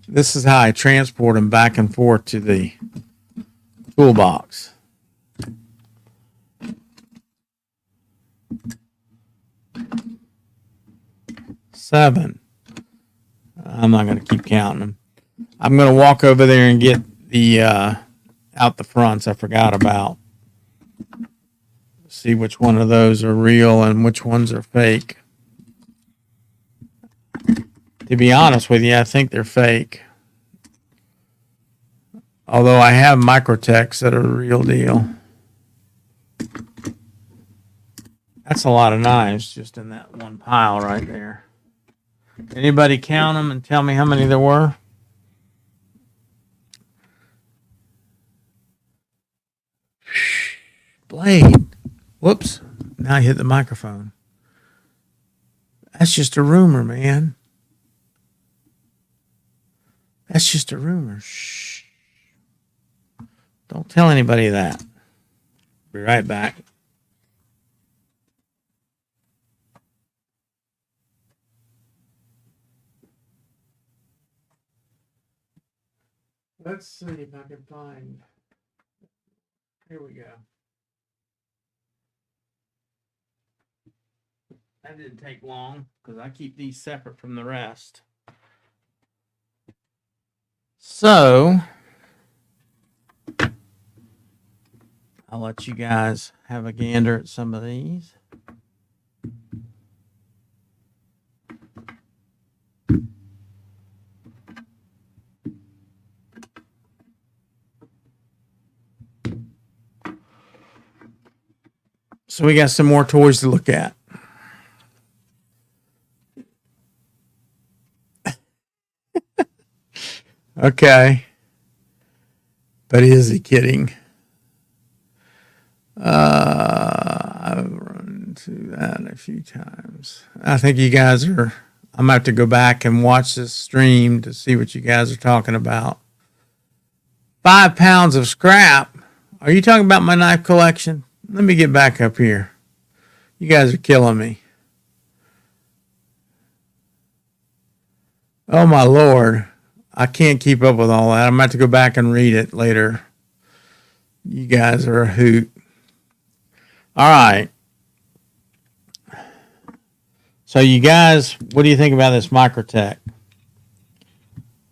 This is how I transport them back and forth to the toolbox. 7. I'm not going to keep counting them. I'm going to walk over there and get the out the fronts I forgot about. See which one of those are real and which ones are fake. To be honest with you, I think they're fake. Although I have Microtechs that are the real deal. That's a lot of knives just in that one pile right there. Anybody count them and tell me how many there were? Blade. Whoops. Now I hit the microphone. That's just a rumor, man. That's just a rumor. Shh. Don't tell anybody that. Be right back. Let's see if I can find. Here we go. That didn't take long because I keep these separate from the rest. So, I'll let you guys have a gander at some of these. So we got some more toys to look at. Okay. But is he kidding? I've run into that a few times. I think you guys are, I'm going to have to go back and watch this stream to see what you guys are talking about. 5 pounds of scrap. Are you talking about my knife collection? Let me get back up here. You guys are killing me. Oh, my Lord. I can't keep up with all that. I'm going to have to go back and read it later. You guys are a hoot. All right. So you guys, what do you think about this Microtech?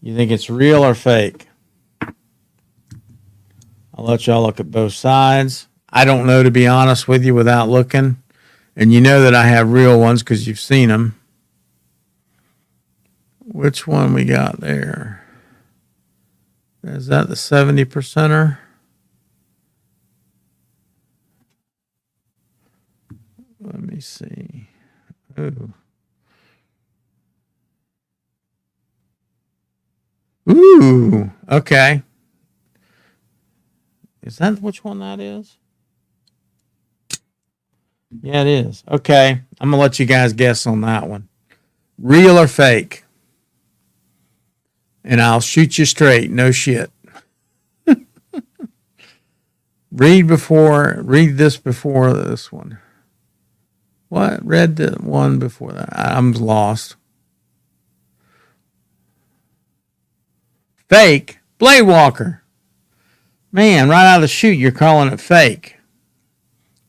You think it's real or fake? I'll let y'all look at both sides. I don't know, to be honest with you, without looking. And you know that I have real ones because you've seen them. Which one we got there? Is that the 70%er? Let me see. Ooh. Ooh. Okay. Is that which one that is? Yeah, it is. Okay. I'm going to let you guys guess on that one. Real or fake? And I'll shoot you straight. No shit. Read this before this one. What? Read the one before that. I'm lost. Fake? Blade Walker. Man, right out of the chute, you're calling it fake.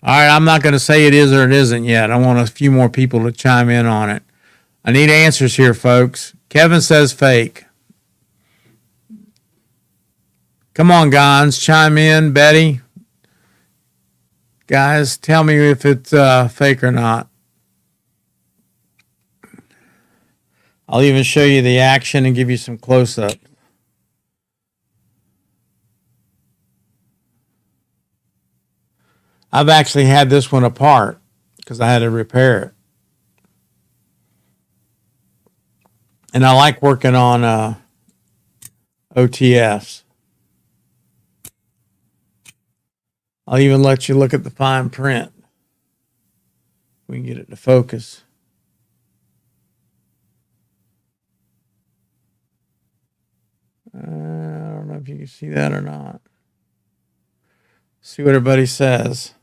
All right, I'm not going to say it is or it isn't yet. I want a few more people to chime in on it. I need answers here, folks. Kevin says fake. Come on, Gons, chime in. Betty. Guys, tell me if it's fake or not. I'll even show you the action and give you some close-up. I've actually had this one apart because I had to repair it. And I like working on OTFs. I'll even let you look at the fine print. We can get it to focus. I don't know if you can see that or not. See what everybody says.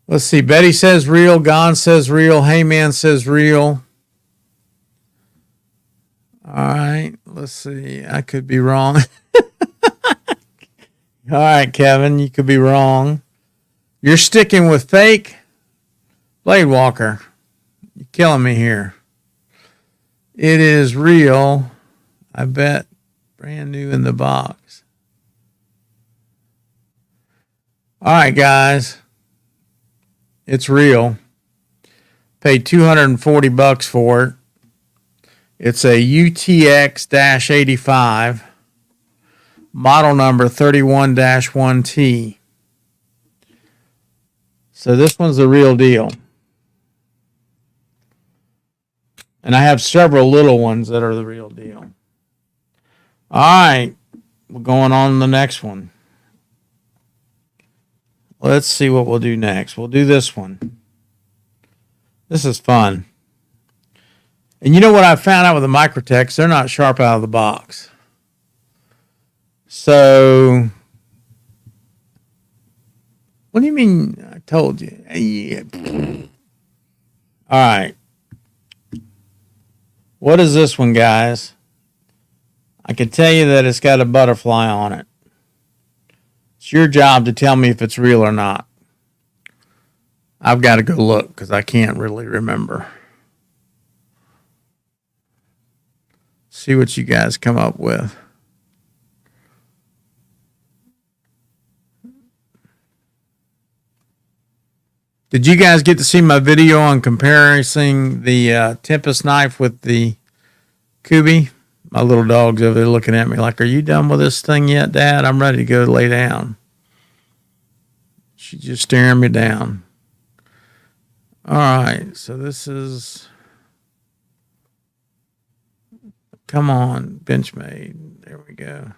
Let's see. Betty says real. Gon says real. Heyman says real. All right. Let's see. I could be wrong. All right, Kevin. You could be wrong. You're sticking with fake? Blade Walker. You're killing me here. It is real. I bet. Brand new in the box. All right, guys. It's real. Paid $240 for it. It's a UTX-85, model number 31-1T. So this one's the real deal. And I have several little ones that are the real deal. All right. We're going on to the next one. Let's see what we'll do next. We'll do this one. This is fun. And you know what I found out with the Microtechs? They're not sharp out of the box. So, what do you mean? I told you. All right. What is this one, guys? I can tell you that it's got a butterfly on it. It's your job to tell me if it's real or not. I've got to go look because I can't really remember. See what you guys come up with. Did you guys get to see my video on comparing the Tempest knife with the Kubi? My little dog's over there looking at me like, are you done with this thing yet, Dad? I'm ready to go lay down. She's just staring me down. All right, so this is... Come on, Benchmade. There we go.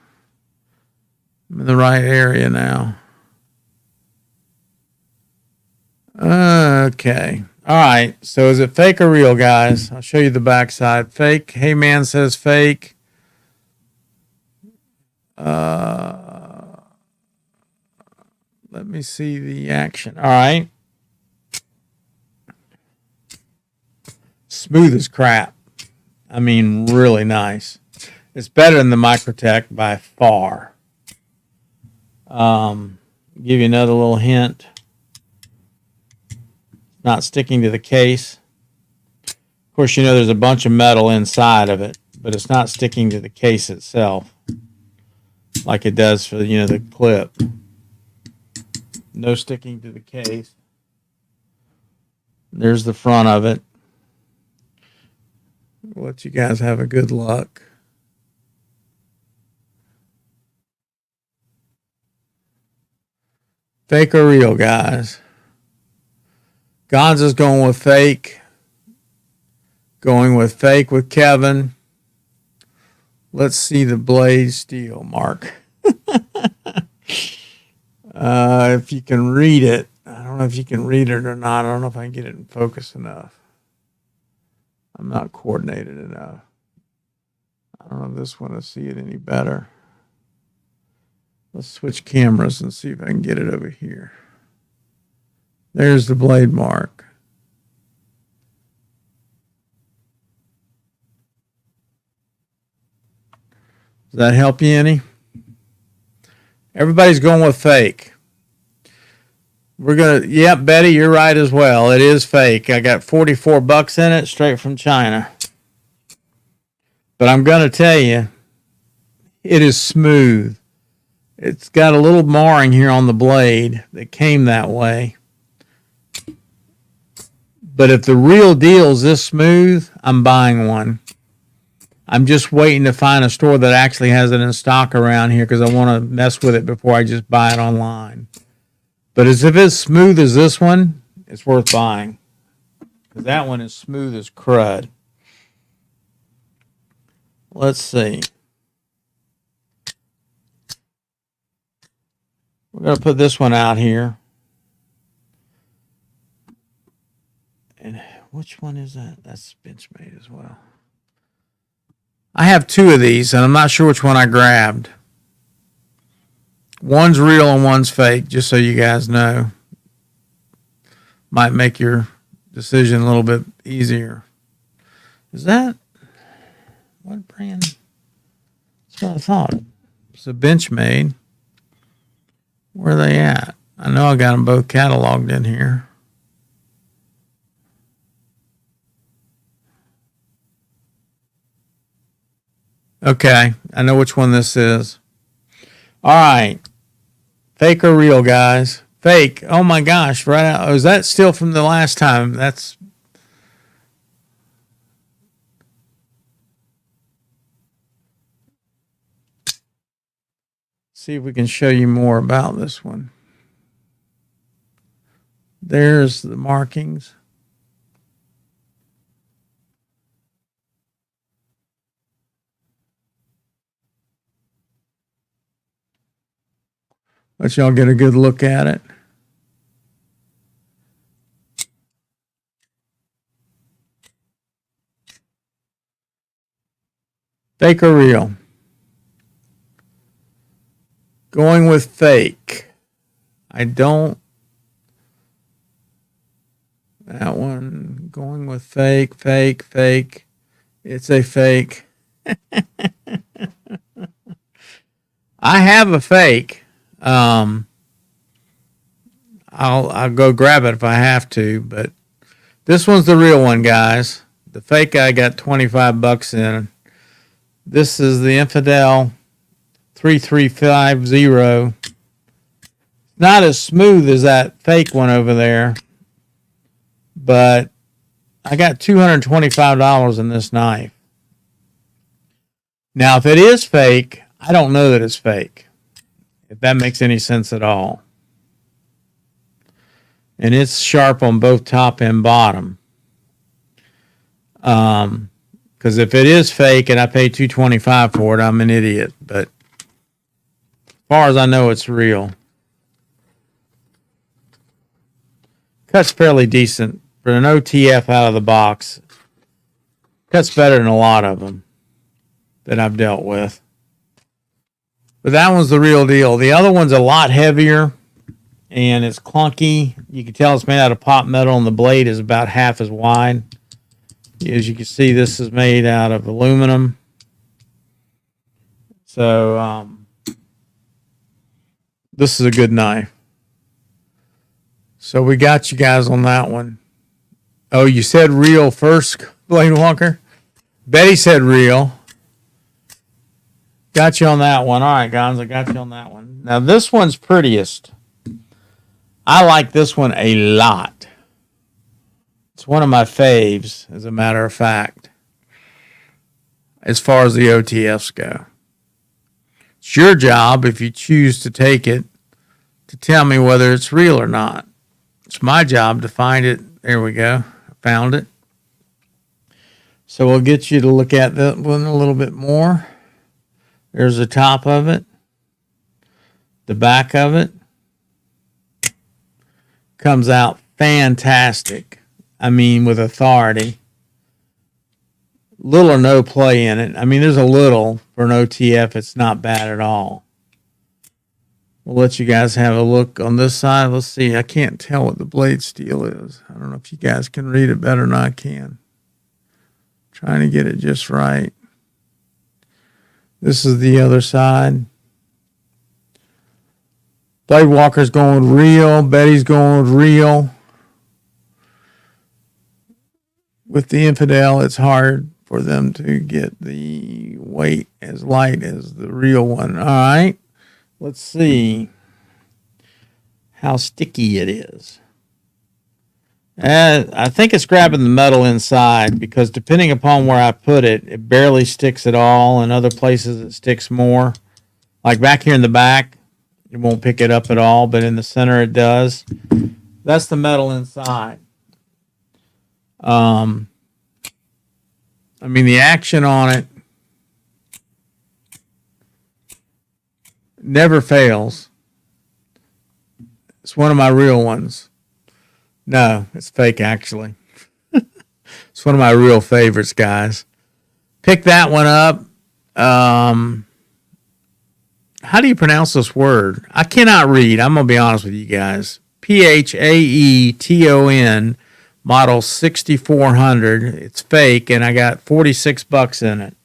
I'm in the right area now. Okay. All right. So is it fake or real, guys? I'll show you the backside. Fake. Hey, man says fake. Let me see the action. All right. Smooth as crap. I mean, really nice. It's better than the Microtech by far. Give you another little hint. Not sticking to the case. Of course, you know there's a bunch of metal inside of it, but it's not sticking to the case itself like it does for, the clip. No sticking to the case. There's the front of it. I'll let you guys have a good luck. Fake or real, guys? Gonza's going with fake. Going with fake with Kevin. Let's see the blade steel, Mark. If you can read it. I don't know if you can read it or not. I don't know if I can get it in focus enough. I'm not coordinated enough. I don't know if this one will see it any better. Let's switch cameras and see if I can get it over here. There's the blade mark. Does that help you any? Everybody's going with fake. Yep, Betty, you're right as well. It is fake. I got $44 in it, straight from China. But I'm going to tell you, it is smooth. It's got a little marring here on the blade that came that way. But if the real deal is this smooth, I'm buying one. I'm just waiting to find a store that actually has it in stock around here because I want to mess with it before I just buy it online. But as if it's smooth as this one, it's worth buying. Because that one is smooth as crud. Let's see. We're going to put this one out here. And which one is that? That's Benchmade as well. I have two of these, and I'm not sure which one I grabbed. One's real and one's fake, just so you guys know. Might make your decision a little bit easier. Is that what brand? That's what I thought. It's a Benchmade. Where are they at? I know I got them both cataloged in here. Okay, I know which one this is. All right. Fake or real, guys? Fake. Oh my gosh, right out. Oh, is that still from the last time? That's see if we can show you more about this one. There's the markings. Let y'all get a good look at it. Fake or real? Going with fake. I don't. That one. Going with fake, fake, fake. It's a fake. I have a fake. I'll go grab it if I have to, but this one's the real one, guys. The fake I got $25 in. This is the Infidel 3350. Not as smooth as that fake one over there, but I got $225 in this knife. Now, if it is fake, I don't know that it's fake, if that makes any sense at all. And it's sharp on both top and bottom. Because if it is fake and I pay $225 for it, I'm an idiot. But as far as I know, it's real. Cuts fairly decent for an OTF out of the box. Cuts better than a lot of them that I've dealt with. But that one's the real deal. The other one's a lot heavier and it's clunky. You can tell it's made out of pot metal and the blade is about half as wide. As you can see, this is made out of aluminum. So this is a good knife. So we got you guys on that one. Oh, you said real first, Blade Walker? Betty said real. Got you on that one. All right, guys, I got you on that one. Now, this one's prettiest. I like this one a lot. It's one of my faves, as a matter of fact, as far as the OTFs go. It's your job, if you choose to take it, to tell me whether it's real or not. It's my job to find it. There we go. I found it. So we'll get you to look at that one a little bit more. There's the top of it. The back of it. Comes out fantastic. I mean, with authority. Little or no play in it. I mean, there's a little. For an OTF, it's not bad at all. We'll let you guys have a look on this side. Let's see. I can't tell what the blade steel is. I don't know if you guys can read it better than I can. Trying to get it just right. This is the other side. Blade Walker's going real. Betty's going real. With the Infidel, it's hard for them to get the weight as light as the real one. All right. Let's see how sticky it is. I think it's grabbing the metal inside because depending upon where I put it, it barely sticks at all. In other places, it sticks more. Like back here in the back, it won't pick it up at all, but in the center, it does. That's the metal inside. I mean, the action on it never fails. It's one of my real ones. No, it's fake, actually. It's one of my real favorites, guys. Pick that one up. How do you pronounce this word? I cannot read. I'm going to be honest with you guys. Phaeton, model 6400. It's fake, and I got $46 in it.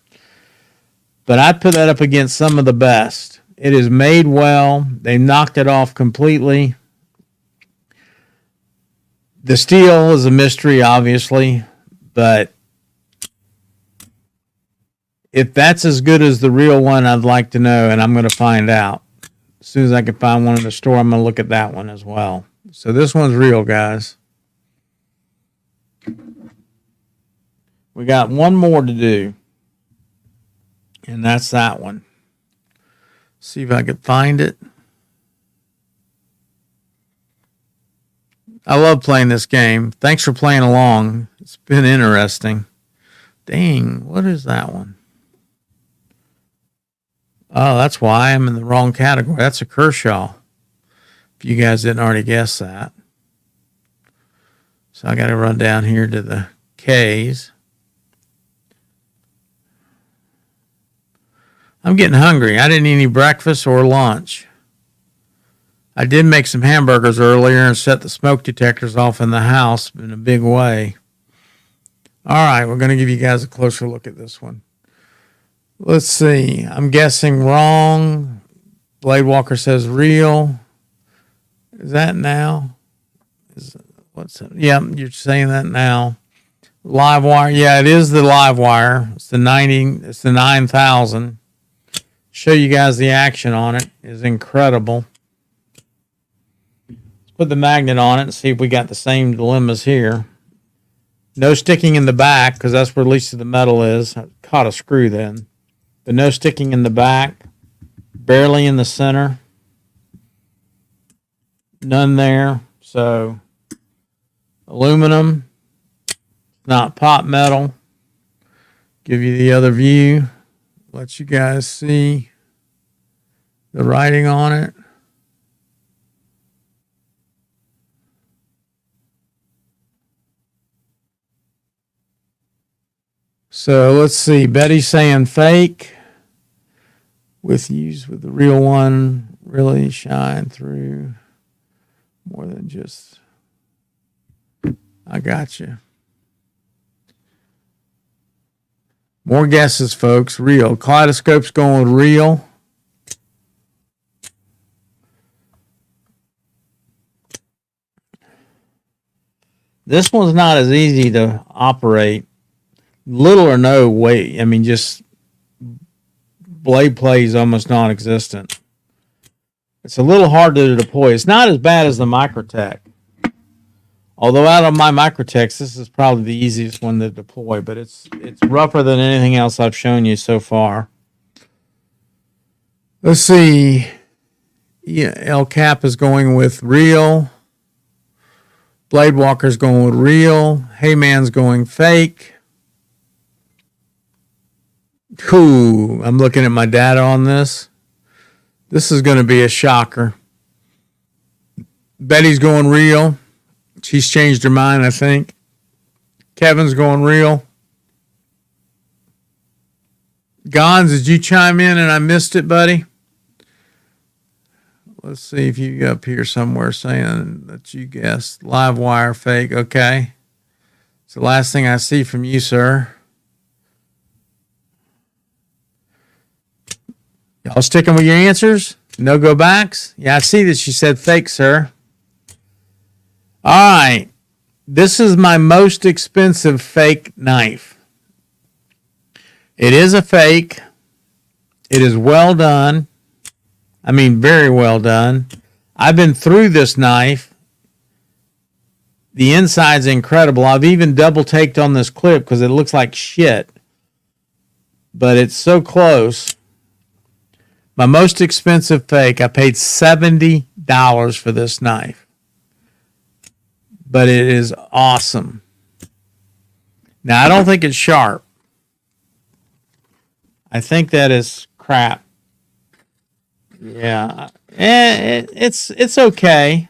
But I'd put that up against some of the best. It is made well. They knocked it off completely. The steel is a mystery, obviously, but if that's as good as the real one, I'd like to know, and I'm going to find out. As soon as I can find one in the store, I'm going to look at that one as well. So this one's real, guys. We got one more to do, and that's that one. See if I can find it. I love playing this game. Thanks for playing along. It's been interesting. Dang, what is that one? Oh, that's why I'm in the wrong category. That's a Kershaw. If you guys didn't already guess that. So I got to run down here to the K's. I'm getting hungry. I didn't eat any breakfast or lunch. I did make some hamburgers earlier and set the smoke detectors off in the house in a big way. All right, we're going to give you guys a closer look at this one. Let's see. I'm guessing wrong. Blade Walker says real. Is that now? What's that? Yeah, you're saying that now. Live wire. Yeah, it is the live wire. It's the 9000. Show you guys the action on it. It's incredible. Let's put the magnet on it and see if we got the same dilemmas here. No sticking in the back because that's where at least the metal is. I caught a screw then. But no sticking in the back. Barely in the center. None there. So aluminum. Not pot metal. Give you the other view. Let you guys see the writing on it. So let's see. Betty's saying fake. With the real one really shine through more than just. I got you. More guesses, folks. Real. Kaleidoscope's going with real. This one's not as easy to operate. Little or no weight. I mean, just blade play is almost non-existent. It's a little hard to deploy. It's not as bad as the Microtech. Although out of my Microtechs, this is probably the easiest one to deploy, but it's rougher than anything else I've shown you so far. Let's see. Yeah, El Cap is going with real. Blade Walker's going with real. Heyman's going fake. Ooh, I'm looking at my data on this. This is going to be a shocker. Betty's going real. She's changed her mind, I think. Kevin's going real. Gons, did you chime in and I missed it, buddy? Let's see if you up here somewhere saying that you guessed. Live wire fake. Okay. It's the last thing I see from you, sir. Y'all sticking with your answers? No go backs? Yeah, I see that you said fake, sir. All right. This is my most expensive fake knife. It is a fake. It is well done. I mean, very well done. I've been through this knife. The inside's incredible. I've even double taked on this clip because it looks like shit. But it's so close. My most expensive fake, I paid $70 for this knife. But it is awesome. Now, I don't think it's sharp. I think that is crap. Yeah. It's okay.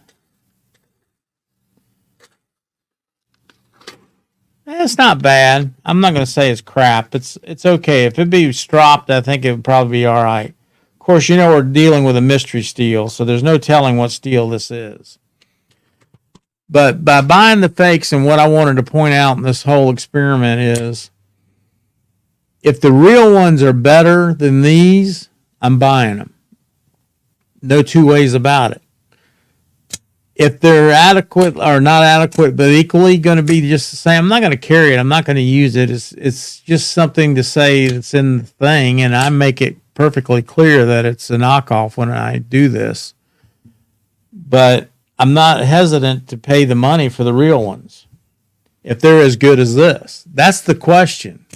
It's not bad. I'm not going to say it's crap. It's okay. If it be stropped, I think it would probably be all right. Of course, we're dealing with a mystery steel, so there's no telling what steel this is. But by buying the fakes, and what I wanted to point out in this whole experiment is, if the real ones are better than these, I'm buying them. No two ways about it. If they're adequate or not adequate, but equally going to be just the same, I'm not going to carry it. I'm not going to use it. It's just something to say that's in the thing, and I make it perfectly clear that it's a knockoff when I do this. But I'm not hesitant to pay the money for the real ones if they're as good as this. That's the question.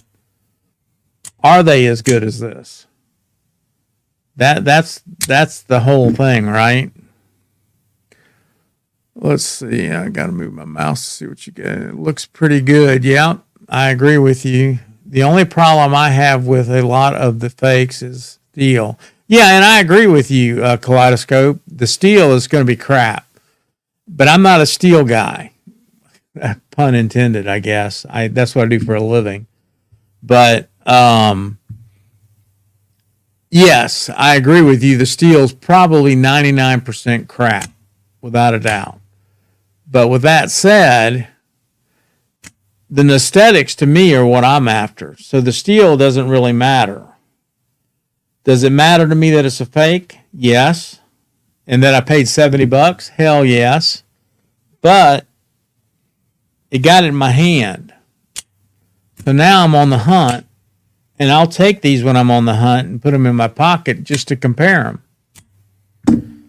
Are they as good as this? That's the whole thing, right? Let's see. I got to move my mouse to see what you get. It looks pretty good. Yeah, I agree with you. The only problem I have with a lot of the fakes is steel. Yeah, and I agree with you, Kaleidoscope. The steel is going to be crap. But I'm not a steel guy. Pun intended, I guess. That's what I do for a living. But yes, I agree with you. The steel's probably 99% crap, without a doubt. But with that said, the aesthetics to me are what I'm after. So the steel doesn't really matter. Does it matter to me that it's a fake? Yes. And that I paid $70? Hell yes. But it got in my hand. So now I'm on the hunt, and I'll take these when I'm on the hunt and put them in my pocket just to compare them.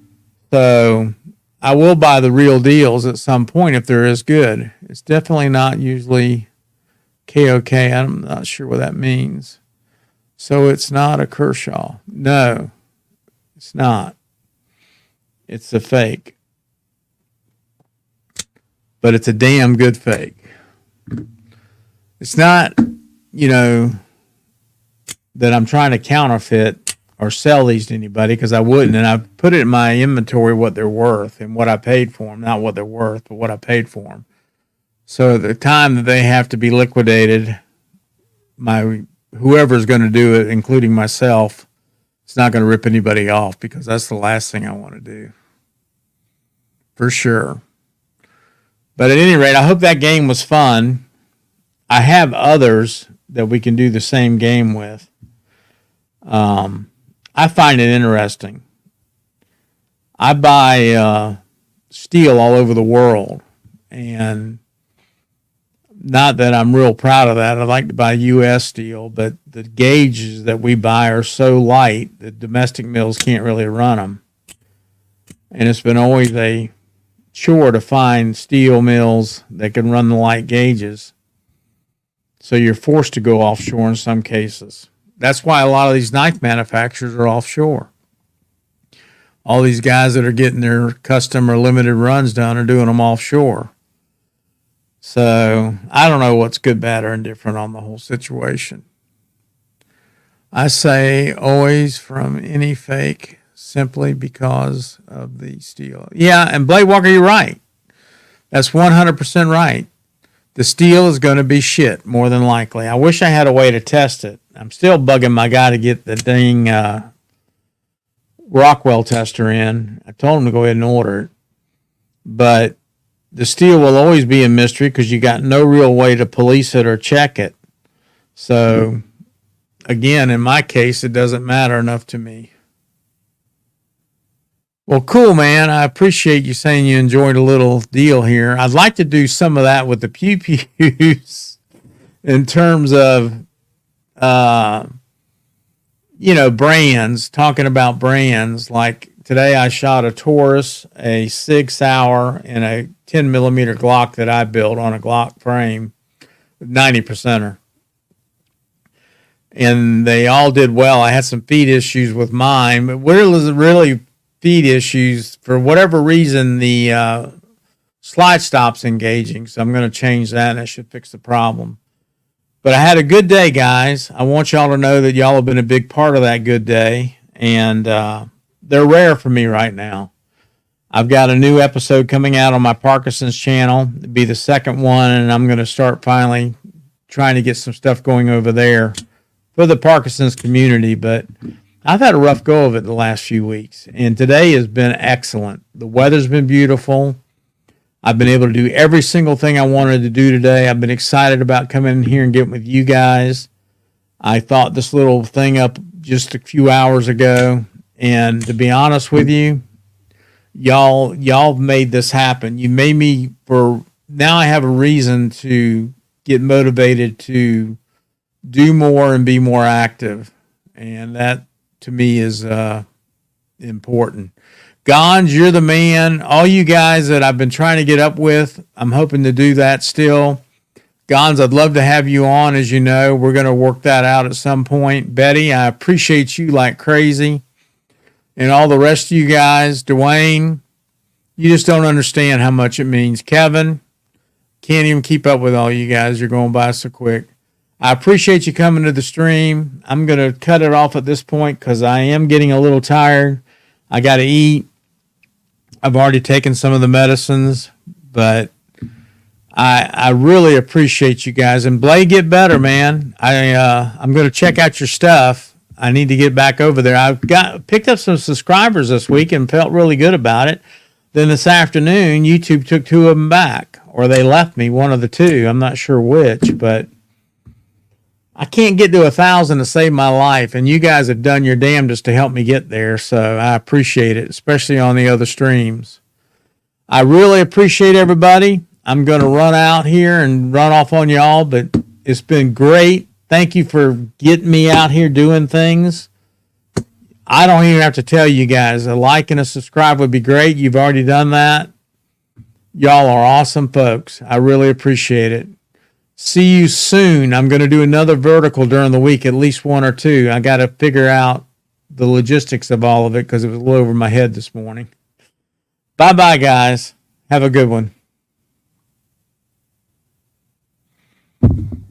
So I will buy the real deals at some point if they're as good. It's definitely not usually KOK. I'm not sure what that means. So it's not a Kershaw. No, it's not. It's a fake. But it's a damn good fake. It's not, that I'm trying to counterfeit or sell these to anybody, because I wouldn't. And I've put it in my inventory what they're worth and what I paid for them. Not what they're worth, but what I paid for them. So the time that they have to be liquidated, whoever's going to do it, including myself, it's not going to rip anybody off, because that's the last thing I want to do. For sure. But at any rate, I hope that game was fun. I have others that we can do the same game with. I find it interesting. I buy steel all over the world, and not that I'm real proud of that. I like to buy U.S. steel, but the gauges that we buy are so light that domestic mills can't really run them. And it's been always a chore to find steel mills that can run the light gauges. So you're forced to go offshore in some cases. That's why a lot of these knife manufacturers are offshore. All these guys that are getting their custom or limited runs done are doing them offshore. So I don't know what's good, bad, or indifferent on the whole situation. I say always from any fake, simply because of the steel. Yeah, and Blade Walker, you're right. That's 100% right. The steel is going to be shit, more than likely. I wish I had a way to test it. I'm still bugging my guy to get the dang Rockwell tester in. I told him to go ahead and order it. But the steel will always be a mystery, because you got no real way to police it or check it. So, again, in my case, it doesn't matter enough to me. Well, cool, man. I appreciate you saying you enjoyed a little deal here. I'd like to do some of that with the pew-pews in terms of, brands, talking about brands. Like today I shot a Taurus, a Sig Sauer, and a 10 millimeter Glock that I built on a Glock frame, 90%er. And they all did well. I had some feed issues with mine, but really feed issues, for whatever reason, the slide stops engaging. So I'm going to change that, and that should fix the problem. But I had a good day, guys. I want y'all to know that y'all have been a big part of that good day, and they're rare for me right now. I've got a new episode coming out on my Parkinson's channel. It'll be the second one, and I'm going to start finally trying to get some stuff going over there for the Parkinson's community. But I've had a rough go of it the last few weeks, and today has been excellent. The weather's been beautiful. I've been able to do every single thing I wanted to do today. I've been excited about coming in here and getting with you guys. I thought this little thing up just a few hours ago, and to be honest with you, y'all made this happen. You made me for now. I have a reason to get motivated to do more and be more active, and that to me is important. Gons, you're the man. All you guys that I've been trying to get up with, I'm hoping to do that still. Gons, I'd love to have you on. As you know, we're going to work that out at some point. Betty, I appreciate you like crazy. And all the rest of you guys, Dwayne, you just don't understand how much it means. Kevin, can't even keep up with all you guys. You're going by so quick. I appreciate you coming to the stream. I'm going to cut it off at this point because I am getting a little tired. I got to eat. I've already taken some of the medicines, but I really appreciate you guys. And Blake, get better, man. I'm going to check out your stuff. I need to get back over there. I've picked up some subscribers this week and felt really good about it. Then this afternoon, YouTube took 2 of them back, or they left me, one of the 2. I'm not sure which, but I can't get to 1,000 to save my life, and you guys have done your damnedest to help me get there, so I appreciate it, especially on the other streams. I really appreciate everybody. I'm going to run out here and run off on y'all, but it's been great. Thank you for getting me out here doing things. I don't even have to tell you guys. A like and a subscribe would be great. You've already done that. Y'all are awesome folks. I really appreciate it. See you soon. I'm going to do another vertical during the week, at least 1 or 2. I got to figure out the logistics of all of it because it was a little over my head this morning. Bye-bye, guys. Have a good one.